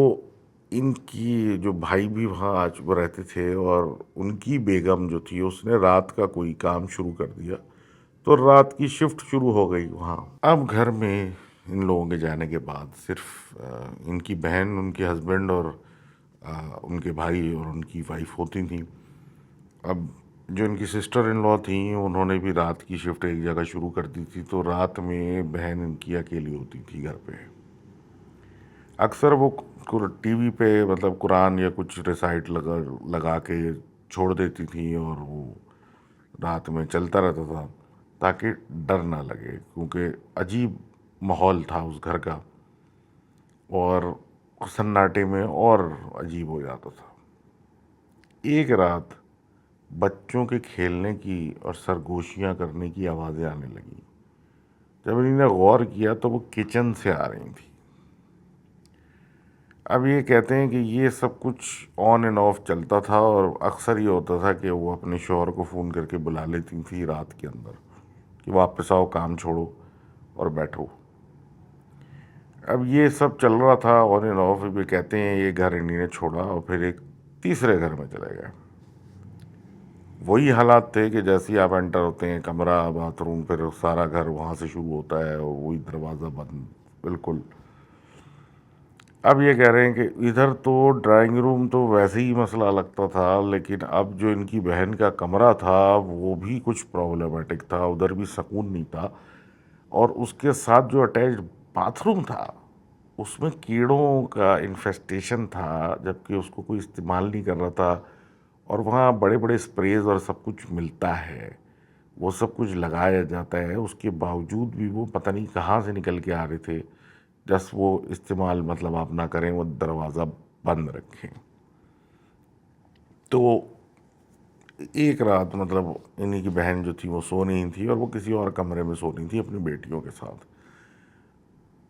[SPEAKER 1] ان کی جو بھائی بھی وہاں آج وہ رہتے تھے، اور ان کی بیگم جو تھی اس نے رات کا کوئی کام شروع کر دیا، تو رات کی شفٹ شروع ہو گئی وہاں۔ اب گھر میں ان لوگوں کے جانے کے بعد صرف ان کی بہن، ان کے ہسبینڈ اور ان کے بھائی اور ان کی وائف ہوتی تھیں۔ اب جو ان کی سسٹر ان لا تھیں انہوں نے بھی رات کی شفٹ ایک جگہ شروع کر دی تھی، تو رات میں بہن ان کی اکیلی ہوتی تھی گھر پہ۔ اکثر وہ ٹی وی پہ قرآن یا کچھ ریسائٹ لگا کے چھوڑ دیتی تھیں، اور وہ رات میں چلتا رہتا تھا تاکہ ڈر نہ لگے، کیونکہ عجیب ماحول تھا اس گھر کا، اور سناٹے میں اور عجیب ہو جاتا تھا۔ ایک رات بچوں کے کھیلنے کی اور سرگوشیاں کرنے کی آوازیں آنے لگیں۔ جب انہوں نے غور کیا تو وہ کچن سے آ رہی تھیں۔ اب یہ کہتے ہیں کہ یہ سب کچھ آن اینڈ آف چلتا تھا، اور اکثر یہ ہوتا تھا کہ وہ اپنے شوہر کو فون کر کے بلا لیتی تھیں رات کے اندر کہ واپس آؤ، کام چھوڑو اور بیٹھو۔ اب یہ سب چل رہا تھا آن اینڈ آف۔ یہ کہتے ہیں یہ گھر انہی نے چھوڑا اور پھر ایک تیسرے گھر میں چلے گئے۔ وہی حالات تھے کہ جیسے ہی آپ انٹر ہوتے ہیں، کمرہ، باتھ روم، پھر سارا گھر وہاں سے شروع ہوتا ہے، اور وہی دروازہ بند بالکل۔ اب یہ کہہ رہے ہیں کہ ادھر تو ڈرائنگ روم تو ویسے ہی مسئلہ لگتا تھا، لیکن اب جو ان کی بہن کا کمرہ تھا وہ بھی کچھ پرابلمٹک تھا، ادھر بھی سکون نہیں تھا، اور اس کے ساتھ جو اٹیچڈ باتھ روم تھا اس میں کیڑوں کا انفیسٹیشن تھا، جبکہ اس کو کوئی استعمال نہیں کر رہا تھا، اور وہاں بڑے بڑے اسپریز اور سب کچھ ملتا ہے، وہ سب کچھ لگایا جاتا ہے، اس کے باوجود بھی وہ پتہ نہیں کہاں سے نکل کے آ رہے تھے۔ جس وہ استعمال آپ نہ کریں، وہ دروازہ بند رکھیں۔ تو ایک رات انہی کی بہن جو تھی وہ سو نہیں تھی، اور وہ کسی اور کمرے میں سو نہیں تھی اپنی بیٹیوں کے ساتھ۔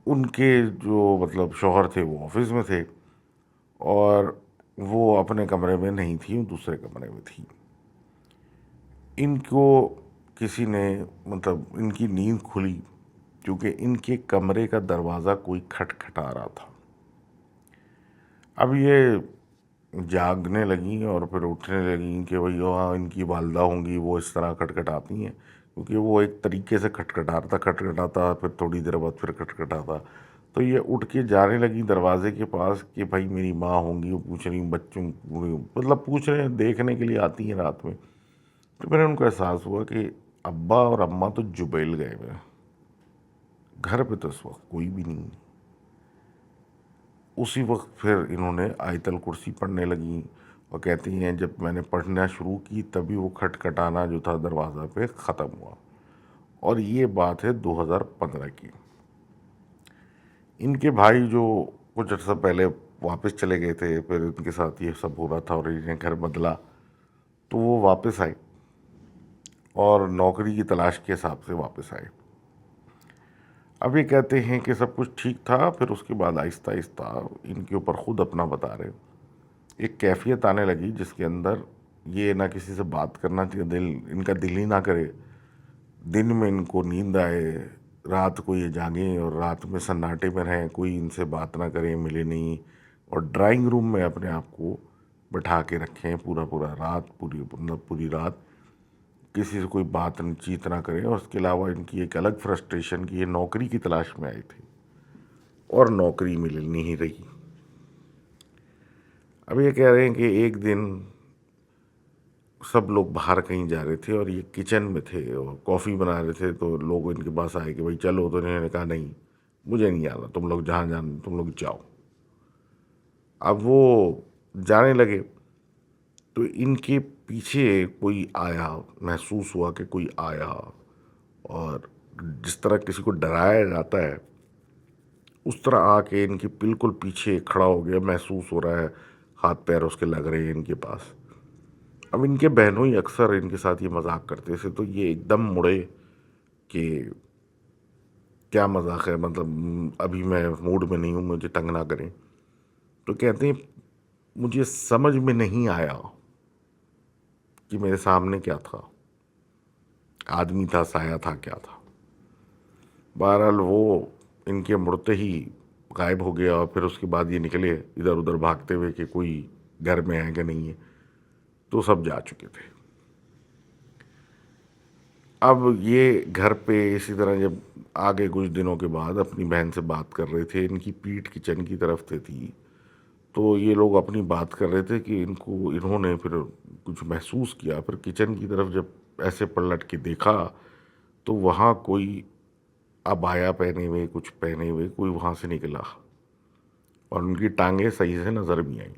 [SPEAKER 1] ان کے جو شوہر تھے وہ آفس میں تھے، اور وہ اپنے کمرے میں نہیں تھی، وہ دوسرے کمرے میں تھی۔ ان کو کسی نے ان کی نیند کھلی کیونکہ ان کے کمرے کا دروازہ کوئی کھٹکھٹا رہا تھا۔ اب یہ جاگنے لگیں اور پھر اٹھنے لگیں کہ بھئی وہاں ان کی والدہ ہوں گی، وہ اس طرح کھٹکھٹاتی ہیں، کیونکہ وہ ایک طریقے سے کھٹکھٹاتا پھر تھوڑی دیر بعد پھر کھٹکھٹاتا، تو یہ اٹھ کے جانے لگی دروازے کے پاس کہ بھائی میری ماں ہوں گی، وہ پوچھ رہی ہوں بچوں، مطلب پوچھ رہے ہیں، دیکھنے کے لیے آتی ہیں رات میں. تو پھر ان کو احساس ہوا کہ ابا اور اماں تو جبیل گئے ہوئے ہیں، گھر پہ تو اس وقت کوئی بھی نہیں. اسی وقت پھر انہوں نے آیت الکرسی پڑھنے لگیں، اور کہتی ہیں جب میں نے پڑھنا شروع کی تبھی وہ کھٹکھٹانا جو تھا دروازہ پہ ختم ہوا. اور یہ بات ہے 2015 کی. ان کے بھائی جو کچھ عرصہ پہلے واپس چلے گئے تھے، پھر ان کے ساتھ یہ سب ہو رہا تھا اور انہیں گھر بدلا، تو وہ واپس آئے اور نوکری کی تلاش کے حساب سے واپس آئے. اب یہ کہتے ہیں کہ سب کچھ ٹھیک تھا، پھر اس کے بعد آہستہ آہستہ ان کے اوپر خود اپنا بتا رہے ایک کیفیت آنے لگی جس کے اندر یہ نہ کسی سے بات کرنا چاہیے، ان کا دل ہی نہ کرے، دن میں ان کو نیند آئے، رات کو یہ جاگیں اور رات میں سناٹے میں رہیں، کوئی ان سے بات نہ کرے، ملے نہیں، اور ڈرائنگ روم میں اپنے آپ کو بٹھا کے رکھیں پورا رات، پوری رات کسی سے کوئی بات چیت نہ کریں. اور اس کے علاوہ ان کی ایک الگ فرسٹریشن کہ یہ نوکری کی تلاش میں آئے تھے اور نوکری مل نہیں رہی. اب یہ کہہ رہے ہیں کہ ایک دن سب لوگ باہر کہیں جا رہے تھے اور یہ کچن میں تھے اور کافی بنا رہے تھے، تو لوگ ان کے پاس آئے کہ بھائی چلو. تو انہوں نے کہا نہیں، مجھے نہیں آنا، تم لوگ جہاں جانا تم لوگ جاؤ. اب وہ جانے لگے تو ان کے پیچھے کوئی آیا، محسوس ہوا کہ کوئی آیا، اور جس طرح کسی کو ڈرایا جاتا ہے اس طرح آ کے ان کے بالکل پیچھے کھڑا ہو گیا. محسوس ہو رہا ہے ہاتھ پیر اس کے لگ رہے ہیں ان کے پاس. اب ان کے بہنوں ہی اکثر ان کے ساتھ یہ مذاق کرتے تھے، تو یہ ایک دم مڑے کہ کیا مذاق ہے، مطلب ابھی میں موڈ میں نہیں ہوں، مجھے تنگ نہ کریں. تو کہتے ہیں مجھے سمجھ میں نہیں آیا کہ میرے سامنے کیا تھا، آدمی تھا، سایہ تھا، کیا تھا. بہرحال وہ ان کے مڑتے ہی غائب ہو گیا، اور پھر اس کے بعد یہ نکلے ادھر ادھر بھاگتے ہوئے کہ کوئی گھر میں ہے کہ نہیں ہے. تو سب جا چکے تھے. اب یہ گھر پہ اسی طرح جب آگے کچھ دنوں کے بعد اپنی بہن سے بات کر رہے تھے، ان کی پیٹھ کچن کی طرف سے تھی، تو یہ لوگ اپنی بات کر رہے تھے کہ انہوں نے پھر کچھ محسوس کیا. پھر کچن کی طرف جب ایسے پلٹ کے دیکھا تو وہاں کوئی عبایا پہنے ہوئے، کچھ پہنے ہوئے کوئی وہاں سے نکلا، اور ان کی ٹانگیں صحیح سے نظر بھی آئیں.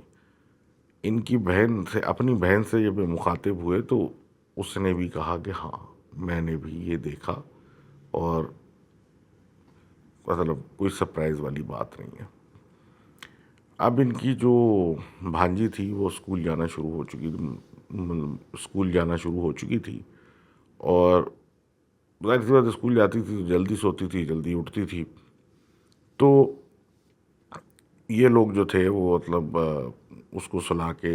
[SPEAKER 1] ان کی بہن سے، اپنی بہن سے جب مخاطب ہوئے تو اس نے بھی کہا کہ ہاں میں نے بھی یہ دیکھا، اور مطلب کوئی سرپرائز والی بات نہیں ہے. اب ان کی جو بھانجی تھی وہ اسکول جانا شروع ہو چکی تھی، اور ظاہر سی بات اسکول جاتی تھی تو جلدی سوتی تھی، جلدی اٹھتی تھی. تو یہ لوگ جو تھے وہ مطلب اس کو سلا کے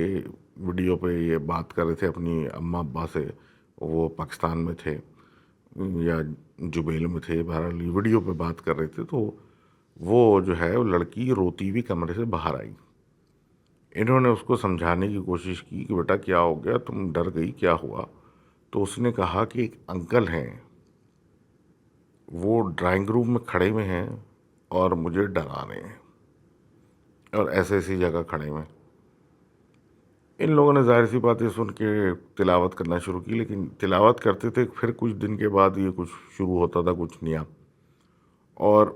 [SPEAKER 1] ویڈیو پہ یہ بات کر رہے تھے اپنی اماں ابا سے. وہ پاکستان میں تھے یا جبیل میں تھے، بہرحال ویڈیو پہ بات کر رہے تھے. تو وہ جو ہے وہ لڑکی روتی ہوئی کمرے سے باہر آئی. انہوں نے اس کو سمجھانے کی کوشش کی کہ بیٹا کیا ہو گیا، تم ڈر گئی، کیا ہوا. تو اس نے کہا کہ ایک انکل ہیں، وہ ڈرائنگ روم میں کھڑے ہوئے ہیں اور مجھے ڈرا رہے ہیں، اور ایسی جگہ کھڑے ہوئے. ان لوگوں نے ظاہر سی باتیں سن کے تلاوت کرنا شروع کی، لیکن تلاوت کرتے تھے، پھر کچھ دن کے بعد یہ کچھ شروع ہوتا تھا کچھ نیا، اور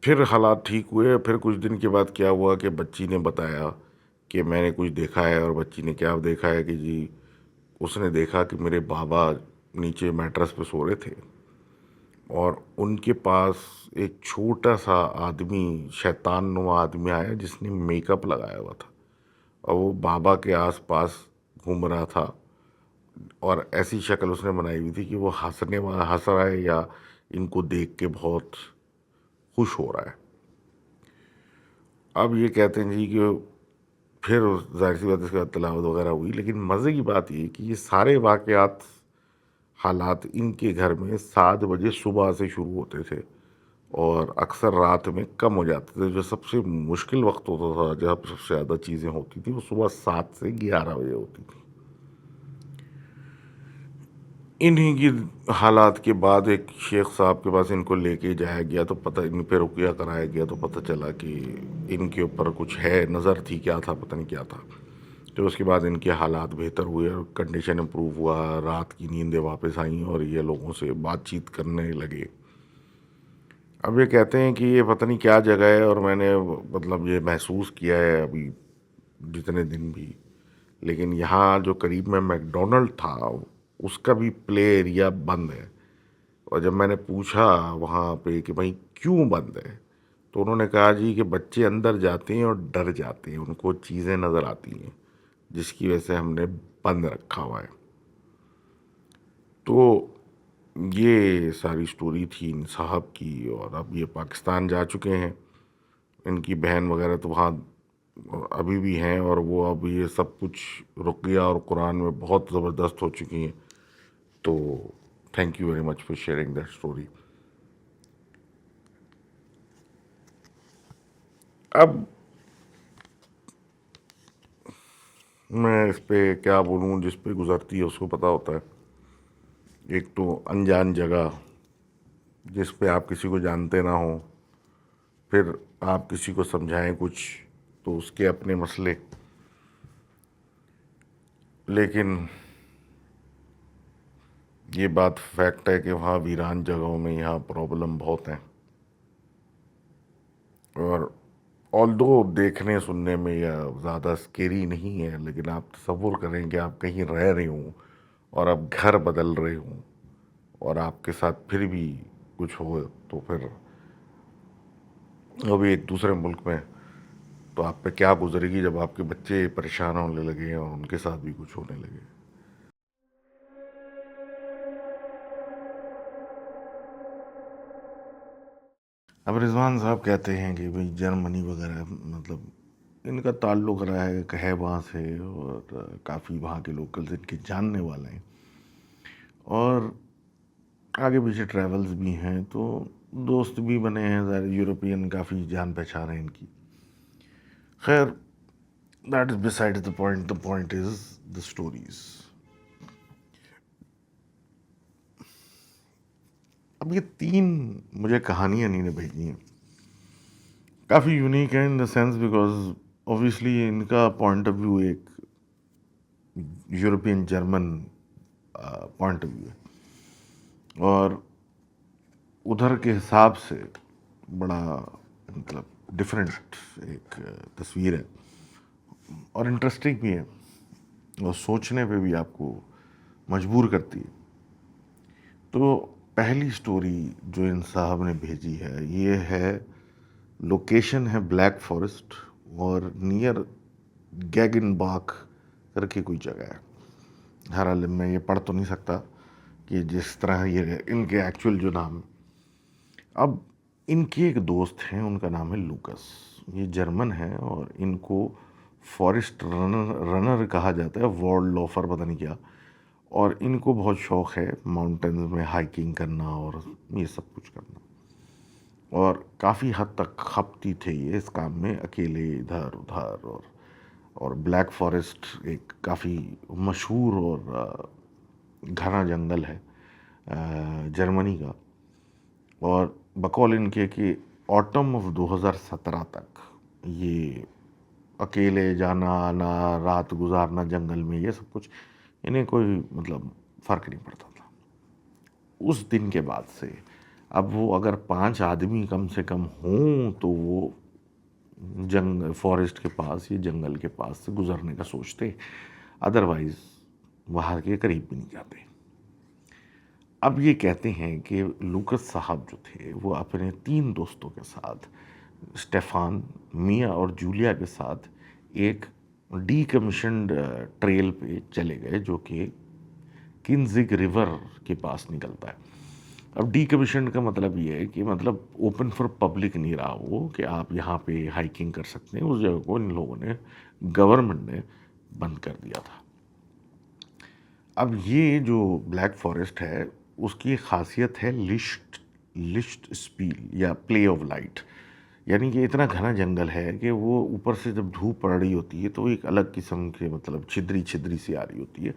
[SPEAKER 1] پھر حالات ٹھیک ہوئے. پھر کچھ دن کے بعد کیا ہوا کہ بچی نے بتایا کہ میں نے کچھ دیکھا ہے. اور بچی نے کیا دیکھا ہے کہ جی اس نے دیکھا کہ میرے بابا نیچے میٹرس پہ سو رہے تھے، اور ان کے پاس ایک چھوٹا سا آدمی، شیطان نما آدمی آیا جس نے میک اپ لگایا ہوا تھا، اور وہ بابا کے آس پاس گھوم رہا تھا، اور ایسی شکل اس نے بنائی ہوئی تھی کہ وہ ہنس رہا ہے یا ان کو دیکھ کے بہت خوش ہو رہا ہے. اب یہ کہتے ہیں جی کہ پھر ظاہر سی بات اس کے بعد تلاوت وغیرہ ہوئی. لیکن مزے کی بات یہ کہ یہ سارے واقعات، حالات ان کے گھر میں 7 بجے صبح سے شروع ہوتے تھے، اور اکثر رات میں کم ہو جاتے تھے. جو سب سے مشکل وقت ہوتا تھا، جب سب سے زیادہ چیزیں ہوتی تھیں، وہ صبح 7 سے 11 بجے ہوتی تھی. انہی کی حالات کے بعد ایک شیخ صاحب کے پاس ان کو لے کے جایا گیا تو پتہ ان پہ رقیہ کرایا گیا تو پتہ چلا کہ ان کے اوپر کچھ ہے، نظر تھی، کیا تھا پتہ نہیں کیا تھا. تو اس کے بعد ان کے حالات بہتر ہوئے اور کنڈیشن امپروو ہوا، رات کی نیندیں واپس آئیں اور یہ لوگوں سے بات چیت کرنے لگے. اب یہ کہتے ہیں کہ یہ پتہ نہیں کیا جگہ ہے، اور میں نے مطلب یہ محسوس کیا ہے ابھی جتنے دن بھی، لیکن یہاں جو قریب میں میک ڈونلڈ تھا اس کا بھی پلے ایریا بند ہے. اور جب میں نے پوچھا وہاں پہ کہ بھائی کیوں بند ہے، تو انہوں نے کہا جی کہ بچے اندر جاتے ہیں اور ڈر جاتے ہیں، ان کو چیزیں نظر آتی ہیں جس کی وجہ سے ہم نے بند رکھا ہوا ہے. تو یہ ساری سٹوری تھی ان صاحب کی، اور اب یہ پاکستان جا چکے ہیں. ان کی بہن وغیرہ تو وہاں ابھی بھی ہیں، اور وہ اب یہ سب کچھ رقیہ اور قرآن میں بہت زبردست ہو چکی ہیں. تو thank you very much for sharing that story. اب میں اس پہ کیا بولوں، جس پہ گزرتی ہے اس کو پتہ ہوتا ہے. ایک تو انجان جگہ جس پہ آپ کسی کو جانتے نہ ہوں، پھر آپ کسی کو سمجھائیں کچھ تو اس کے اپنے مسئلے. لیکن یہ بات فیکٹ ہے کہ وہاں ویران جگہوں میں یہاں پرابلم بہت ہیں. اور آلدو دیکھنے سننے میں یا زیادہ اسکیری نہیں ہے، لیکن آپ تصور کریں کہ آپ کہیں رہ رہے ہوں اور آپ گھر بدل رہے ہوں اور آپ کے ساتھ پھر بھی کچھ ہو، تو پھر ابھی ایک دوسرے ملک میں تو آپ پہ کیا گزرے گی جب آپ کے بچے پریشان ہونے لگے اور ان کے ساتھ بھی کچھ ہونے لگے. اب رضوان صاحب کہتے ہیں کہ بھئی جرمنی وغیرہ مطلب ان کا تعلق رہا ہے وہاں سے، اور کافی وہاں کے لوکلز ان کے جاننے والے ہیں، اور آگے پیچھے ٹریولز بھی ہیں، تو دوست بھی بنے ہیں. ظاہر یورپین کافی جان پہچان ہے ان کی. خیر that is beside the point. The point is the stories. اب یہ 3 مجھے کہانیاں انہوں نے بھیجی ہیں، کافی یونیک ہے in the sense because obviously ان کا پوائنٹ آف ویو ایک European German point of view ہے، اور ادھر کے حساب سے بڑا مطلب ڈفرینٹ ایک تصویر ہے، اور انٹرسٹنگ بھی ہے، اور سوچنے پہ بھی آپ کو مجبور کرتی ہے. تو پہلی سٹوری جو ان صاحب نے بھیجی ہے، یہ ہے، لوکیشن ہے بلیک فارسٹ اور نیئر گیگن باک کر کے کوئی جگہ ہے. ہر حال میں یہ پڑھ تو نہیں سکتا کہ جس طرح یہ ان کے ایکچول جو نام. اب ان کے ایک دوست ہیں، ان کا نام ہے لوکس. یہ جرمن ہے اور ان کو فارسٹ رنر کہا جاتا ہے، وارلڈ لوفر پتہ نہیں کیا. اور ان کو بہت شوق ہے ماؤنٹینز میں ہائکنگ کرنا اور یہ سب کچھ کرنا، اور کافی حد تک خپتی تھے یہ اس کام میں، اکیلے ادھر ادھر. اور بلیک فارسٹ ایک کافی مشہور اور گھنا جنگل ہے جرمنی کا. اور بقول ان کے کہ آٹم آف 2017 تک یہ اکیلے جانا آنا، رات گزارنا جنگل میں، یہ سب کچھ انہیں کوئی مطلب فرق نہیں پڑتا تھا. اس دن کے بعد سے اب وہ اگر 5 آدمی کم سے کم ہوں تو وہ فارسٹ کے پاس یا جنگل کے پاس سے گزرنے کا سوچتے، ادروائز وہاں کے قریب بھی نہیں جاتے. اب یہ کہتے ہیں کہ لوکس صاحب جو تھے وہ اپنے 3 دوستوں کے ساتھ، اسٹیفان، میاں اور جولیا کے ساتھ، ایک ڈی کمیشنڈ ٹریل پہ چلے گئے جو کہ کنزگ ریور کے پاس نکلتا ہے. اب ڈی کمیشنڈ کا مطلب یہ ہے کہ مطلب اوپن فار پبلک نہیں رہا وہ، کہ آپ یہاں پہ ہائکنگ کر سکتے ہیں. اس جگہ کو ان لوگوں نے، گورنمنٹ نے بند کر دیا تھا. اب یہ جو بلیک فارسٹ ہے اس کی خاصیت ہے لشٹ اسپیل یا پلے آف لائٹ، یعنی کہ اتنا گھنا جنگل ہے کہ وہ اوپر سے جب دھوپ پڑ رہی ہوتی ہے تو ایک الگ قسم کے مطلب چھدری سی آ رہی ہوتی ہے.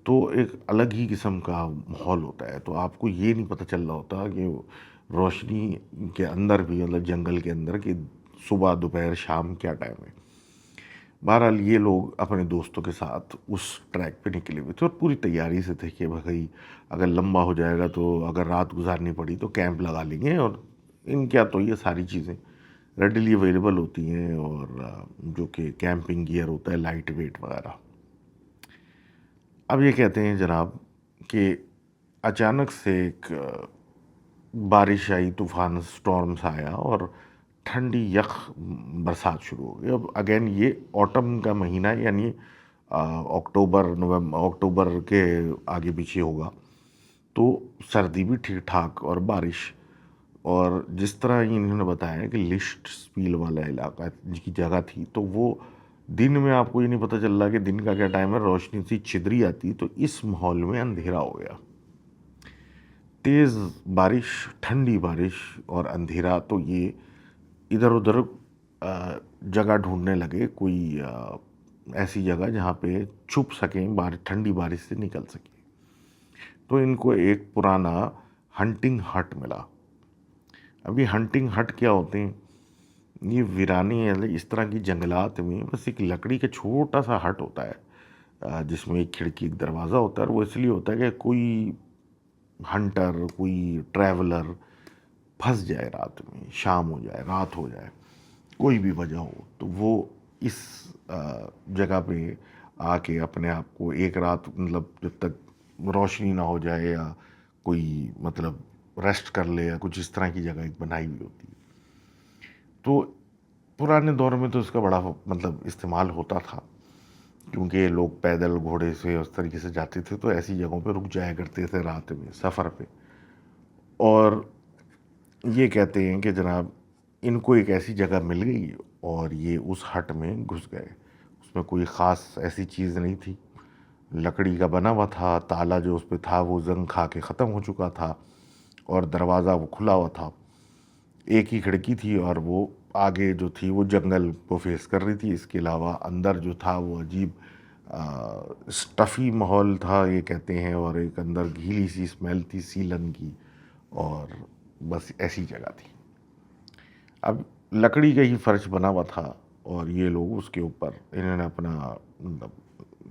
[SPEAKER 1] تو ایک الگ ہی قسم کا ماحول ہوتا ہے، تو آپ کو یہ نہیں پتہ چل رہا ہوتا کہ روشنی کے اندر بھی، مطلب جنگل کے اندر، کہ صبح دوپہر شام کیا ٹائم ہے۔ بہرحال یہ لوگ اپنے دوستوں کے ساتھ اس ٹریک پہ نکلے ہوئے تھے اور پوری تیاری سے تھے کہ بھائی اگر لمبا ہو جائے گا تو اگر رات گزارنی پڑی تو کیمپ لگا لیں گے، اور ان کیا تو یہ ساری چیزیں ریڈیلی اویلیبل ہوتی ہیں، اور جو کہ کیمپنگ گیئر ہوتا ہے، لائٹ ویٹ وغیرہ۔ اب یہ کہتے ہیں جناب کہ اچانک سے ایک بارش آئی، طوفان، سٹورم سا آیا، اور ٹھنڈی یخ برسات شروع ہو گئی۔ اب اگین یہ آٹم کا مہینہ، یعنی اکتوبر کے آگے پیچھے ہوگا، تو سردی بھی ٹھیک ٹھاک اور بارش، اور جس طرح انہوں نے بتایا کہ لسٹ سپیل والا علاقہ کی جگہ تھی، تو وہ دن میں آپ کو یہ نہیں پتہ چل رہا کہ دن کا کیا ٹائم ہے، روشنی سی چھدری آتی، تو اس ماحول میں اندھیرا ہو گیا۔ تیز بارش، ٹھنڈی بارش اور اندھیرا، تو یہ ادھر ادھر جگہ ڈھونڈنے لگے، کوئی ایسی جگہ جہاں پہ چھپ سکیں، ٹھنڈی بارش سے نکل سکیں۔ تو ان کو ایک پرانا ہنٹنگ ہٹ ملا۔ اب یہ ہنٹنگ ہٹ کیا ہوتے ہیں؟ یہ ویرانی، اس طرح کی جنگلات میں بس ایک لکڑی کا چھوٹا سا ہٹ ہوتا ہے، جس میں ایک کھڑکی، ایک دروازہ ہوتا ہے، اور وہ اس لیے ہوتا ہے کہ کوئی ہنٹر، کوئی ٹریولر پھنس جائے رات میں، شام ہو جائے، رات ہو جائے، کوئی بھی وجہ ہو، تو وہ اس جگہ پہ آ کے اپنے آپ کو ایک رات، مطلب جب تک روشنی نہ ہو جائے یا کوئی مطلب ریسٹ کر لے، یا کچھ اس طرح کی جگہ ایک بنائی ہوئی ہوتی ہے۔ تو پرانے دور میں تو اس کا بڑا مطلب استعمال ہوتا تھا، کیونکہ لوگ پیدل، گھوڑے سے اس طریقے سے جاتے تھے، تو ایسی جگہوں پہ رک جایا کرتے تھے رات میں سفر پہ۔ اور یہ کہتے ہیں کہ جناب ان کو ایک ایسی جگہ مل گئی اور یہ اس ہٹ میں گھس گئے۔ اس میں کوئی خاص ایسی چیز نہیں تھی، لکڑی کا بنا ہوا تھا، تالا جو اس پہ تھا وہ زنگ کھا کے ختم ہو چکا تھا، اور دروازہ وہ کھلا ہوا تھا، ایک ہی کھڑکی تھی، اور وہ آگے جو تھی وہ جنگل کو فیس کر رہی تھی۔ اس کے علاوہ اندر جو تھا وہ عجیب اسٹفی ماحول تھا یہ کہتے ہیں، اور ایک اندر گھیلی سی اسمیل تھی سیلن کی، اور بس ایسی جگہ تھی۔ اب لکڑی کا ہی فرش بنا ہوا تھا، اور یہ لوگ اس کے اوپر انہوں نے اپنا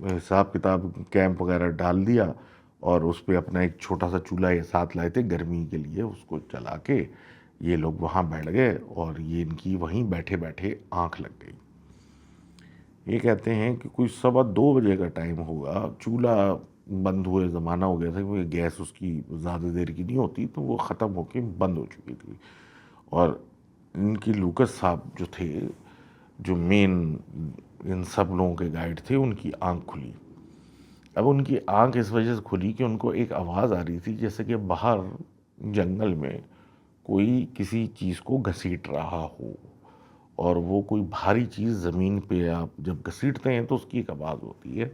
[SPEAKER 1] حساب کتاب، کیمپ وغیرہ ڈال دیا، اور اس پہ اپنا ایک چھوٹا سا چولہا یہ ساتھ لائے تھے گرمی کے لیے، اس کو چلا کے یہ لوگ وہاں بیٹھ گئے، اور یہ ان کی وہیں بیٹھے بیٹھے آنکھ لگ گئی۔ یہ کہتے ہیں کہ کوئی 2:15 کا ٹائم ہوگا، چولہا بند ہوئے زمانہ ہو گیا تھا، کیونکہ گیس اس کی زیادہ دیر کی نہیں ہوتی، تو وہ ختم ہو کے بند ہو چکی تھی، اور ان کی لوکس صاحب جو تھے، جو مین ان سب لوگوں کے گائیڈ تھے، ان کی آنکھ کھلی۔ اب ان کی آنکھ اس وجہ سے کھلی کہ ان کو ایک آواز آ رہی تھی جیسے کہ باہر جنگل میں کوئی کسی چیز کو گھسیٹ رہا ہو، اور وہ کوئی بھاری چیز زمین پہ آپ جب گھسیٹتے ہیں تو اس کی ایک آواز ہوتی ہے۔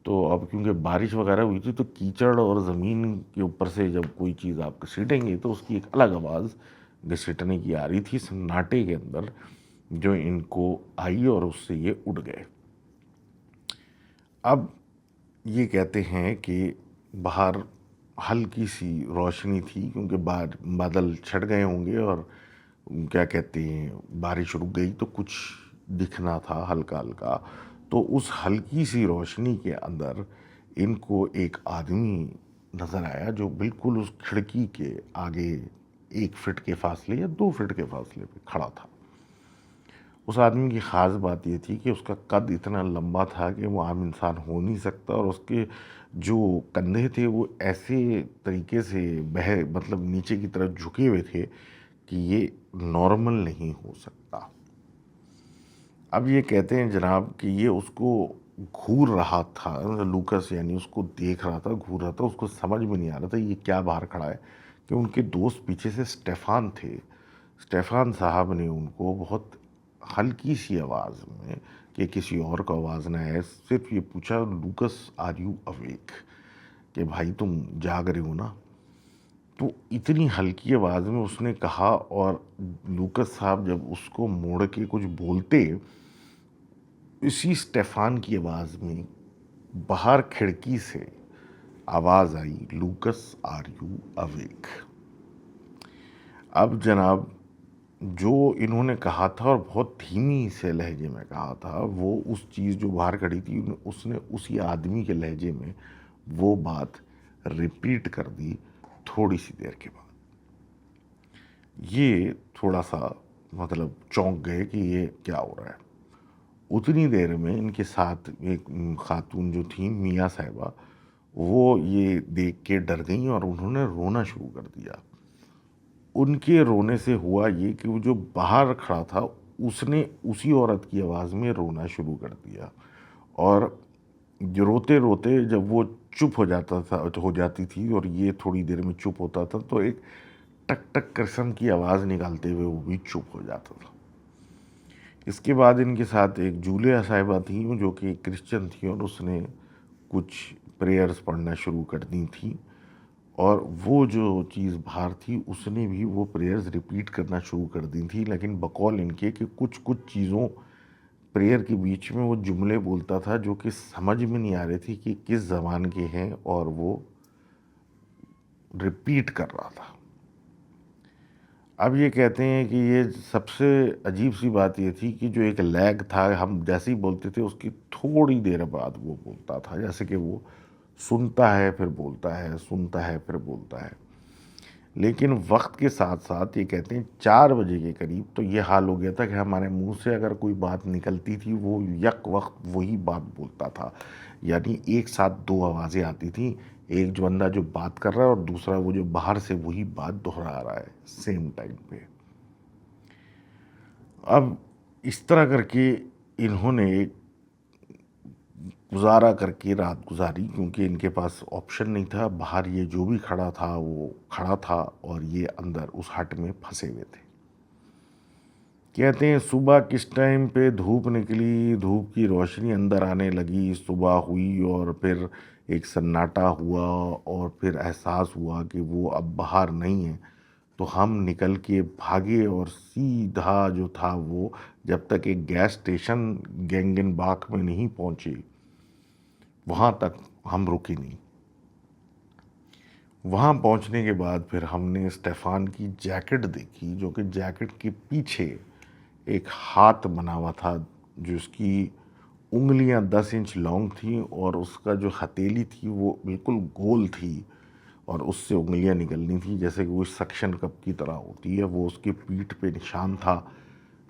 [SPEAKER 1] تو اب کیونکہ بارش وغیرہ ہوئی تھی، تو کیچڑ اور زمین کے اوپر سے جب کوئی چیز آپ گھسیٹیں گے تو اس کی ایک الگ آواز گھسیٹنے کی آ رہی تھی سناٹے کے اندر، جو ان کو آئی، اور اس سے یہ اڑ گئے۔ اب یہ کہتے ہیں کہ باہر ہلکی سی روشنی تھی، کیونکہ بادل چھٹ گئے ہوں گے، اور کیا کہتے ہیں بارش رک گئی، تو کچھ دکھنا تھا ہلکا ہلکا۔ تو اس ہلکی سی روشنی کے اندر ان کو ایک آدمی نظر آیا، جو بالکل اس کھڑکی کے آگے 1 فٹ کے فاصلے یا 2 فٹ کے فاصلے پہ کھڑا تھا۔ اس آدمی کی خاص بات یہ تھی کہ اس کا قد اتنا لمبا تھا کہ وہ عام انسان ہو نہیں سکتا، اور اس کے جو کندھے تھے وہ ایسے طریقے سے مطلب نیچے کی طرف جھکے ہوئے تھے کہ یہ نارمل نہیں ہو سکتا۔ اب یہ کہتے ہیں جناب کہ یہ اس کو گھور رہا تھا، لوکس یعنی اس کو دیکھ رہا تھا، گھور رہا تھا، اس کو سمجھ میں نہیں آ رہا تھا یہ کیا باہر کھڑا ہے، کہ ان کے دوست پیچھے سے اسٹیفان تھے۔ اسٹیفان صاحب نے ان کو بہت ہلکی سی آواز میں، کہ کسی اور کو آواز نہ ہے، صرف یہ پوچھا، لوکس آر یو اویک، کہ بھائی تم جاگ رہے ہو نا؟ تو اتنی ہلکی آواز میں اس نے کہا، اور لوکس صاحب جب اس کو موڑ کے کچھ بولتے، اسی اسٹیفان کی آواز میں باہر کھڑکی سے آواز آئی لوکس آر یو اویک. اب جناب جو انہوں نے کہا تھا اور بہت دھیمی سے لہجے میں کہا تھا، وہ اس چیز جو باہر کھڑی تھی اس نے اسی آدمی کے لہجے میں وہ بات ریپیٹ کر دی تھوڑی سی دیر کے بعد. یہ تھوڑا سا مطلب چونک گئے کہ یہ کیا ہو رہا ہے. اتنی دیر میں ان کے ساتھ ایک خاتون جو تھیں میاں صاحبہ، وہ یہ دیکھ کے ڈر گئیں اور انہوں نے رونا شروع کر دیا. ان کے رونے سے ہوا یہ کہ وہ جو باہر کھڑا تھا اس نے اسی عورت کی آواز میں رونا شروع کر دیا. اور روتے روتے جب وہ چپ ہو جاتی تھی اور یہ تھوڑی دیر میں چپ ہوتا تھا تو ایک ٹک ٹک قسم کی آواز نکالتے ہوئے وہ بھی چپ ہو جاتا تھا. اس کے بعد ان کے ساتھ ایک جولیا صاحبہ تھیں جو کہ کرسچن تھی اور اس نے کچھ پریئرز پڑھنا شروع کر دی تھیں، اور وہ جو چیز باہر تھی اس نے بھی وہ پریئرز ریپیٹ کرنا شروع کر دی تھی، لیکن بقول ان کے کہ کچھ چیزوں پریئر کے بیچ میں وہ جملے بولتا تھا جو کہ سمجھ میں نہیں آ رہی تھی کہ کس زبان کے ہیں، اور وہ ریپیٹ کر رہا تھا. اب یہ کہتے ہیں کہ یہ سب سے عجیب سی بات یہ تھی کہ جو ایک لیگ تھا، ہم جیسے ہی بولتے تھے اس کی تھوڑی دیر بعد وہ بولتا تھا، جیسے کہ وہ سنتا ہے پھر بولتا ہے، سنتا ہے پھر بولتا ہے. لیکن وقت کے ساتھ ساتھ یہ کہتے ہیں 4 بجے کے قریب تو یہ حال ہو گیا تھا کہ ہمارے منہ سے اگر کوئی بات نکلتی تھی وہ یک وقت وہی بات بولتا تھا. یعنی ایک ساتھ 2 آوازیں آتی تھیں، ایک جو بندہ جو بات کر رہا ہے اور دوسرا وہ جو باہر سے وہی بات دہرا رہا ہے سیم ٹائم پہ. اب اس طرح کر کے انہوں نے ایک گزارا کر کے رات گزاری، کیونکہ ان کے پاس آپشن نہیں تھا. باہر یہ جو بھی کھڑا تھا وہ کھڑا تھا اور یہ اندر اس ہٹ میں پھنسے ہوئے تھے. کہتے ہیں صبح کس ٹائم پہ دھوپ نکلی، دھوپ کی روشنی اندر آنے لگی، صبح ہوئی اور پھر ایک سناٹا ہوا اور پھر احساس ہوا کہ وہ اب باہر نہیں ہے. تو ہم نکل کے بھاگے اور سیدھا جو تھا وہ جب تک ایک گیس اسٹیشن گینگن باغ میں نہیں پہنچے وہاں تک ہم رکے نہیں. وہاں پہنچنے کے بعد پھر ہم نے اسٹیفان کی جیکٹ دیکھی، جو کہ جیکٹ کے پیچھے ایک ہاتھ بنا ہوا تھا جس کی انگلیاں 10 انچ لانگ تھیں اور اس کا جو ہتھیلی تھی وہ بالکل گول تھی اور اس سے انگلیاں نکلنی تھیں جیسے کہ وہ سکشن کپ کی طرح ہوتی ہے. وہ اس کی پیٹھ پہ نشان تھا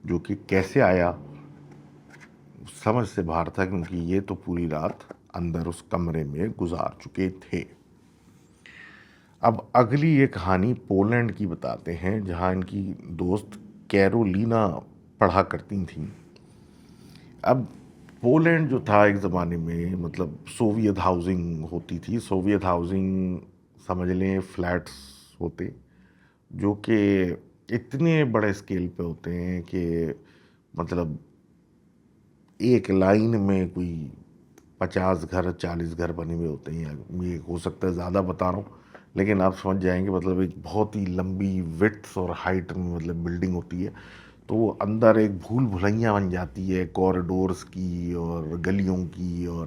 [SPEAKER 1] جو کہ کیسے آیا سمجھ سے باہر تھا، کیونکہ یہ تو پوری رات اندر اس کمرے میں گزار چکے تھے. اب اگلی یہ کہانی پولینڈ کی بتاتے ہیں، جہاں ان کی دوست کیرولینا پڑھا کرتی تھیں. اب پولینڈ جو تھا ایک زمانے میں مطلب سوویت ہاؤسنگ ہوتی تھی. سوویت ہاؤسنگ سمجھ لیں فلیٹس ہوتے جو کہ اتنے بڑے اسکیل پہ ہوتے ہیں کہ مطلب ایک لائن میں کوئی 50 گھر 40 گھر بنے ہوئے ہوتے ہیں. یہ ہو سکتا ہے زیادہ بتا رہا ہوں لیکن آپ سمجھ جائیں گے. مطلب ایک بہت ہی لمبی وڈتھ اور ہائٹ میں مطلب بلڈنگ ہوتی ہے، تو وہ اندر ایک بھول بھلائیاں بن جاتی ہے کوریڈورز کی اور گلیوں کی، اور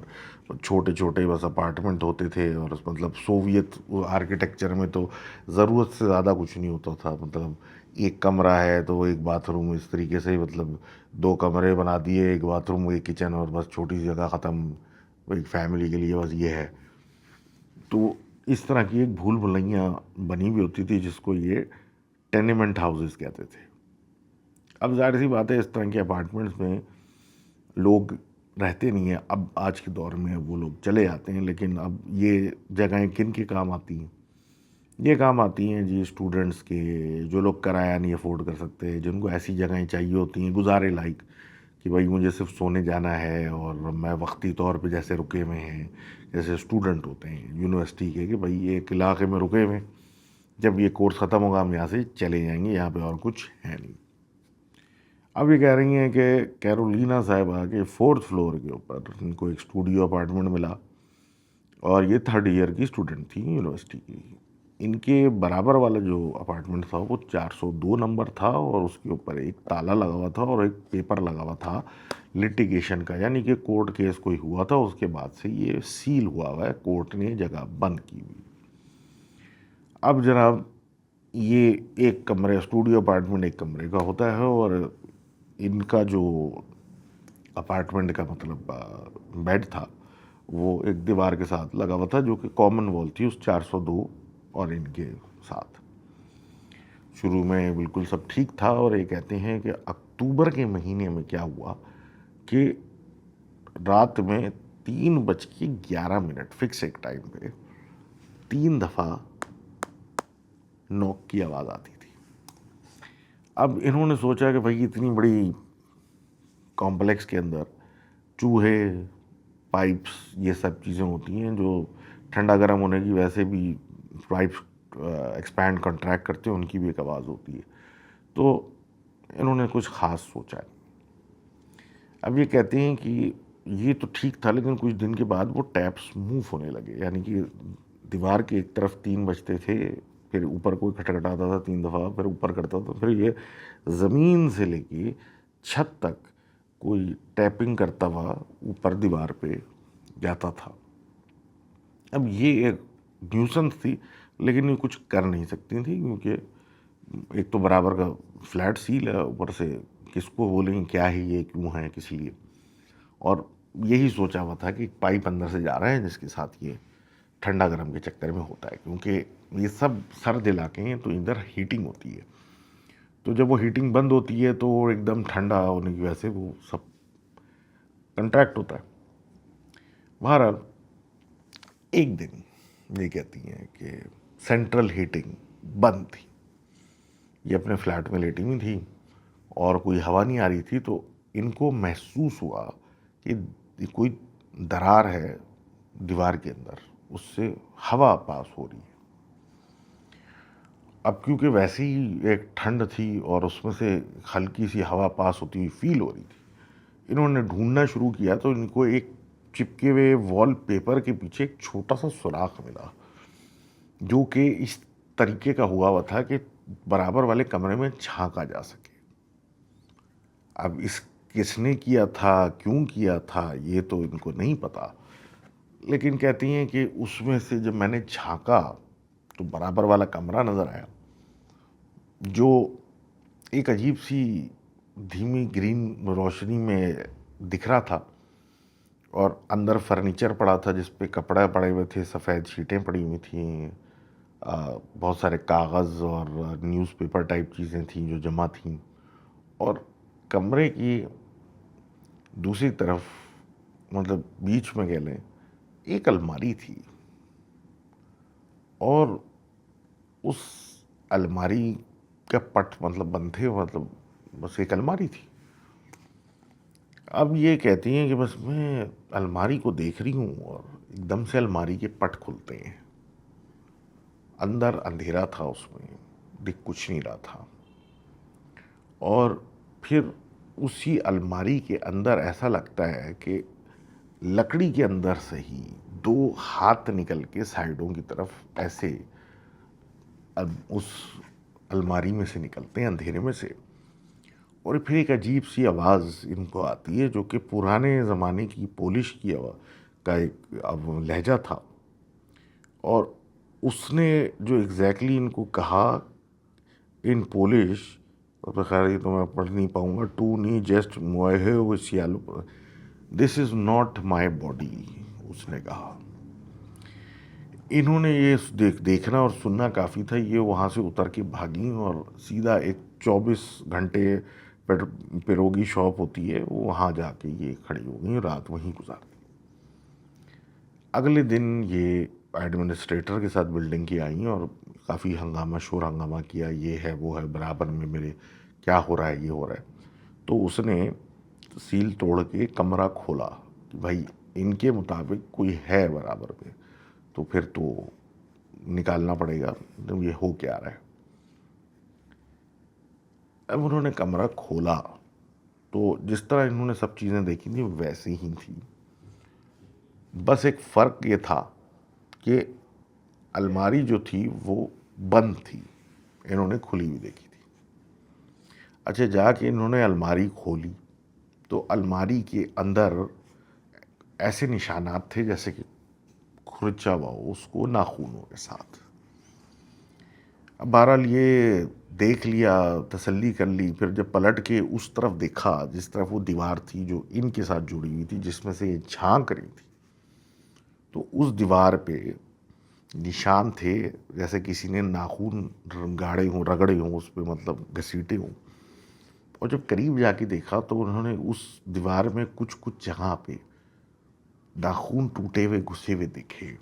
[SPEAKER 1] چھوٹے چھوٹے بس اپارٹمنٹ ہوتے تھے. اور مطلب سوویت آرکیٹیکچر میں تو ضرورت سے زیادہ کچھ نہیں ہوتا تھا. مطلب ایک کمرہ ہے تو ایک باتھ روم، اس طریقے سے مطلب 2 کمرے بنا دیے، ایک باتھ روم ایک کچن اور بس چھوٹی سی جگہ ختم ایک فیملی کے لیے، بس یہ ہے. تو اس طرح کی ایک بھول بھلائیاں بنی ہوئی ہوتی تھی جس کو یہ ٹینیمنٹ ہاؤسز کہتے تھے. اب ظاہر سی بات ہے اس طرح کے اپارٹمنٹس میں لوگ رہتے نہیں ہیں. اب آج کے دور میں وہ لوگ چلے جاتے ہیں، لیکن اب یہ جگہیں کن کے کام آتی ہیں؟ یہ کام آتی ہیں جی اسٹوڈنٹس کے، جو لوگ کرایہ نہیں افورڈ کر سکتے، جن کو ایسی جگہیں چاہیے ہوتی ہیں گزارے لائق کہ بھائی مجھے صرف سونے جانا ہے اور میں وقتی طور پہ جیسے رکے ہوئے ہیں، جیسے اسٹوڈنٹ ہوتے ہیں یونیورسٹی کے کہ بھائی ایک علاقے میں رکے ہوئے، جب یہ کورس ختم ہوگا ہم یہاں سے چلے جائیں گے، یہاں پہ اور کچھ ہے نہیں. اب یہ کہہ رہی ہیں کہ کیرولینا صاحبہ کے 4تھ فلور کے اوپر ان کو ایک اسٹوڈیو اپارٹمنٹ ملا، اور یہ 3rd ایئر کی اسٹوڈنٹ تھی یونیورسٹی کی. ان کے برابر والا جو اپارٹمنٹ تھا وہ 402 نمبر تھا، اور اس کے اوپر ایک تالا لگا ہوا تھا اور ایک پیپر لگا ہوا تھا لٹیگیشن کا، یعنی کہ کورٹ کیس کوئی ہوا تھا، اس کے بعد سے یہ سیل ہوا ہوا ہے، کورٹ نے جگہ بند کی ہوئی۔ اب جناب یہ ایک کمرے، اسٹوڈیو اپارٹمنٹ ایک کمرے کا ہوتا ہے، اور ان کا جو اپارٹمنٹ کا مطلب بیڈ تھا وہ ایک دیوار کے ساتھ لگا ہوا تھا، جو کہ کامن وال تھی اس 402 اور ان کے ساتھ۔ شروع میں بالکل سب ٹھیک تھا، اور یہ کہتے ہیں کہ اکتوبر کے مہینے میں کیا ہوا کہ رات میں 3:11 فکس ایک ٹائم پہ 3 دفعہ نوک کی آواز آتی تھی۔ اب انہوں نے سوچا کہ بھائی اتنی بڑی کمپلیکس کے اندر چوہے، پائپس، یہ سب چیزیں ہوتی ہیں جو ٹھنڈا گرم ہونے کی ویسے بھی پائپس ایکسپینڈ کنٹریکٹ کرتے ہیں، ان کی بھی ایک آواز ہوتی ہے، تو انہوں نے کچھ خاص سوچا ہے۔ اب یہ کہتے ہیں کہ یہ تو ٹھیک تھا، لیکن کچھ دن کے بعد وہ ٹیپس موو ہونے لگے، یعنی کہ دیوار کے ایک طرف 3 بجتے تھے، پھر اوپر کوئی کھٹکھٹاتا تھا 3 دفعہ، پھر اوپر کرتا تھا، پھر یہ زمین سے لے کے چھت تک کوئی ٹیپنگ کرتا ہوا اوپر دیوار پہ جاتا تھا۔ اب یہ ایک نیوسنس تھی، لیکن یہ کچھ کر نہیں سکتی تھی، کیونکہ ایک تو برابر کا فلیٹ سیل ہے، اوپر سے کس کو بولیں کیا ہے یہ، کیوں ہے، کس لیے۔ اور یہی سوچا ہوا تھا کہ ایک پائپ اندر سے جا رہا ہے جس کے ساتھ یہ ٹھنڈا گرم کے چکر میں ہوتا ہے، کیونکہ یہ سب سرد علاقے ہیں تو ادھر ہیٹنگ ہوتی ہے، تو جب وہ ہیٹنگ بند ہوتی ہے تو ایک دم ٹھنڈا ہونے کی وجہ سے وہ سب کنٹریکٹ ہوتا ہے۔ بہرحال ایک دن یہ کہتی ہیں کہ سینٹرل ہیٹنگ بند تھی، یہ اپنے فلیٹ میں لیٹی ہوئی تھی اور کوئی ہوا نہیں آ رہی تھی، تو ان کو محسوس ہوا کہ کوئی درار ہے دیوار کے اندر، اس سے ہوا پاس ہو رہی ہے۔ اب کیونکہ ویسے ہی ایک ٹھنڈ تھی اور اس میں سے ہلکی سی ہوا پاس ہوتی ہوئی فیل ہو رہی تھی، انہوں نے ڈھونڈنا شروع کیا تو ان کو ایک چپکے ہوئے وال پیپر کے پیچھے ایک چھوٹا سا سوراخ ملا، جو کہ اس طریقے کا ہوا ہوا تھا کہ برابر والے کمرے میں جھانکا جا سکے۔ اب اس کس نے کیا تھا، کیوں کیا تھا، یہ تو ان کو نہیں پتا، لیکن کہتی ہیں کہ اس میں سے جب میں نے جھانکا تو برابر والا کمرہ نظر آیا، جو ایک عجیب سی دھیمی گرین روشنی میں دکھ رہا تھا، اور اندر فرنیچر پڑا تھا جس پہ کپڑے پڑے ہوئے تھے، سفید شیٹیں پڑی ہوئی تھیں، بہت سارے کاغذ اور نیوز پیپر ٹائپ چیزیں تھیں جو جمع تھیں، اور کمرے کی دوسری طرف مطلب بیچ میں کہہ لیں ایک الماری تھی، اور اس الماری کا پٹ مطلب بند تھے، مطلب بس ایک الماری تھی۔ اب یہ کہتی ہیں کہ بس میں الماری کو دیکھ رہی ہوں اور ایک دم سے الماری کے پٹ کھلتے ہیں، اندر اندھیرا تھا، اس میں دکھ کچھ نہیں رہا تھا، اور پھر اسی الماری کے اندر ایسا لگتا ہے کہ لکڑی کے اندر سے ہی 2 ہاتھ نکل کے سائڈوں کی طرف ایسے اب اس الماری میں سے نکلتے ہیں اندھیرے میں سے، اور پھر ایک عجیب سی آواز ان کو آتی ہے جو کہ پرانے زمانے کی پولش کی کا ایک لہجہ تھا، اور اس نے جو ایگزیکٹلی ان کو کہا ان پولش، خیر یہ تو میں پڑھ نہیں پاؤں گا، ٹو نی جسٹ موئے وہ سیالو، دس از ناٹ مائی باڈی، اس نے کہا۔ انہوں نے یہ دیکھنا اور سننا کافی تھا، یہ وہاں سے اتر کے بھاگیں اور سیدھا ایک 24 گھنٹے پیروگی شاپ ہوتی ہے وہاں جا کے یہ کھڑی ہو گئی، رات وہیں گزار دی۔ اگلے دن یہ ایڈمنسٹریٹر کے ساتھ بلڈنگ کی آئیں اور کافی ہنگامہ، شور ہنگامہ کیا، یہ ہے وہ ہے، برابر میں میرے کیا ہو رہا ہے، یہ ہو رہا ہے۔ تو اس نے سیل توڑ کے کمرہ کھولا کہ بھائی ان کے مطابق کوئی ہے برابر پہ، تو پھر تو نکالنا پڑے گا، تو یہ ہو کیا رہا ہے۔ اب انہوں نے کمرہ کھولا تو جس طرح انہوں نے سب چیزیں دیکھی تھیں ویسے ہی تھیں، بس ایک فرق یہ تھا کہ الماری جو تھی وہ بند تھی، انہوں نے کھلی ہوئی دیکھی تھی۔ اچھا، جا کے انہوں نے الماری کھولی تو الماری کے اندر ایسے نشانات تھے جیسے کہ کھرچا ہوا ہو اس کو ناخونوں کے ساتھ۔ اب بہرحال یہ دیکھ لیا، تسلی کر لی، پھر جب پلٹ کے اس طرف دیکھا جس طرف وہ دیوار تھی جو ان کے ساتھ جڑی ہوئی تھی جس میں سے یہ جھانک رہی تھی، تو اس دیوار پہ نشان تھے جیسے کسی نے ناخون گاڑے ہوں، رگڑے ہوں اس پہ، مطلب گھسیٹے ہوں۔ اور جب قریب جا کے دیکھا تو انہوں نے اس دیوار میں کچھ جگہ پہ ناخون ٹوٹے ہوئے گھسے ہوئے دیکھے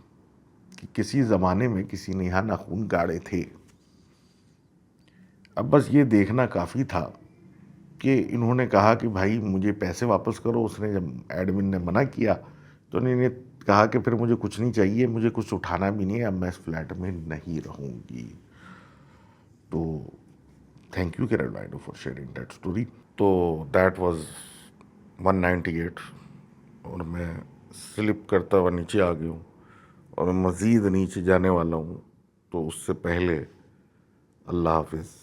[SPEAKER 1] کہ کسی زمانے میں کسی نے یہاں ناخون گاڑے تھے۔ اب بس یہ دیکھنا کافی تھا کہ انہوں نے کہا کہ بھائی مجھے پیسے واپس کرو۔ اس نے جب ایڈمن نے منع کیا تو انہوں نے کہا کہ پھر مجھے کچھ نہیں چاہیے، مجھے کچھ اٹھانا بھی نہیں ہے، اب میں اس فلیٹ میں نہیں رہوں گی۔ تو thank you Kerala Naidu for sharing that story. تو دیٹ واز 198 اور میں سلپ کرتا ہوا نیچے آ گیا ہوں اور مزید نیچے جانے والا ہوں، تو اس سے پہلے اللہ حافظ۔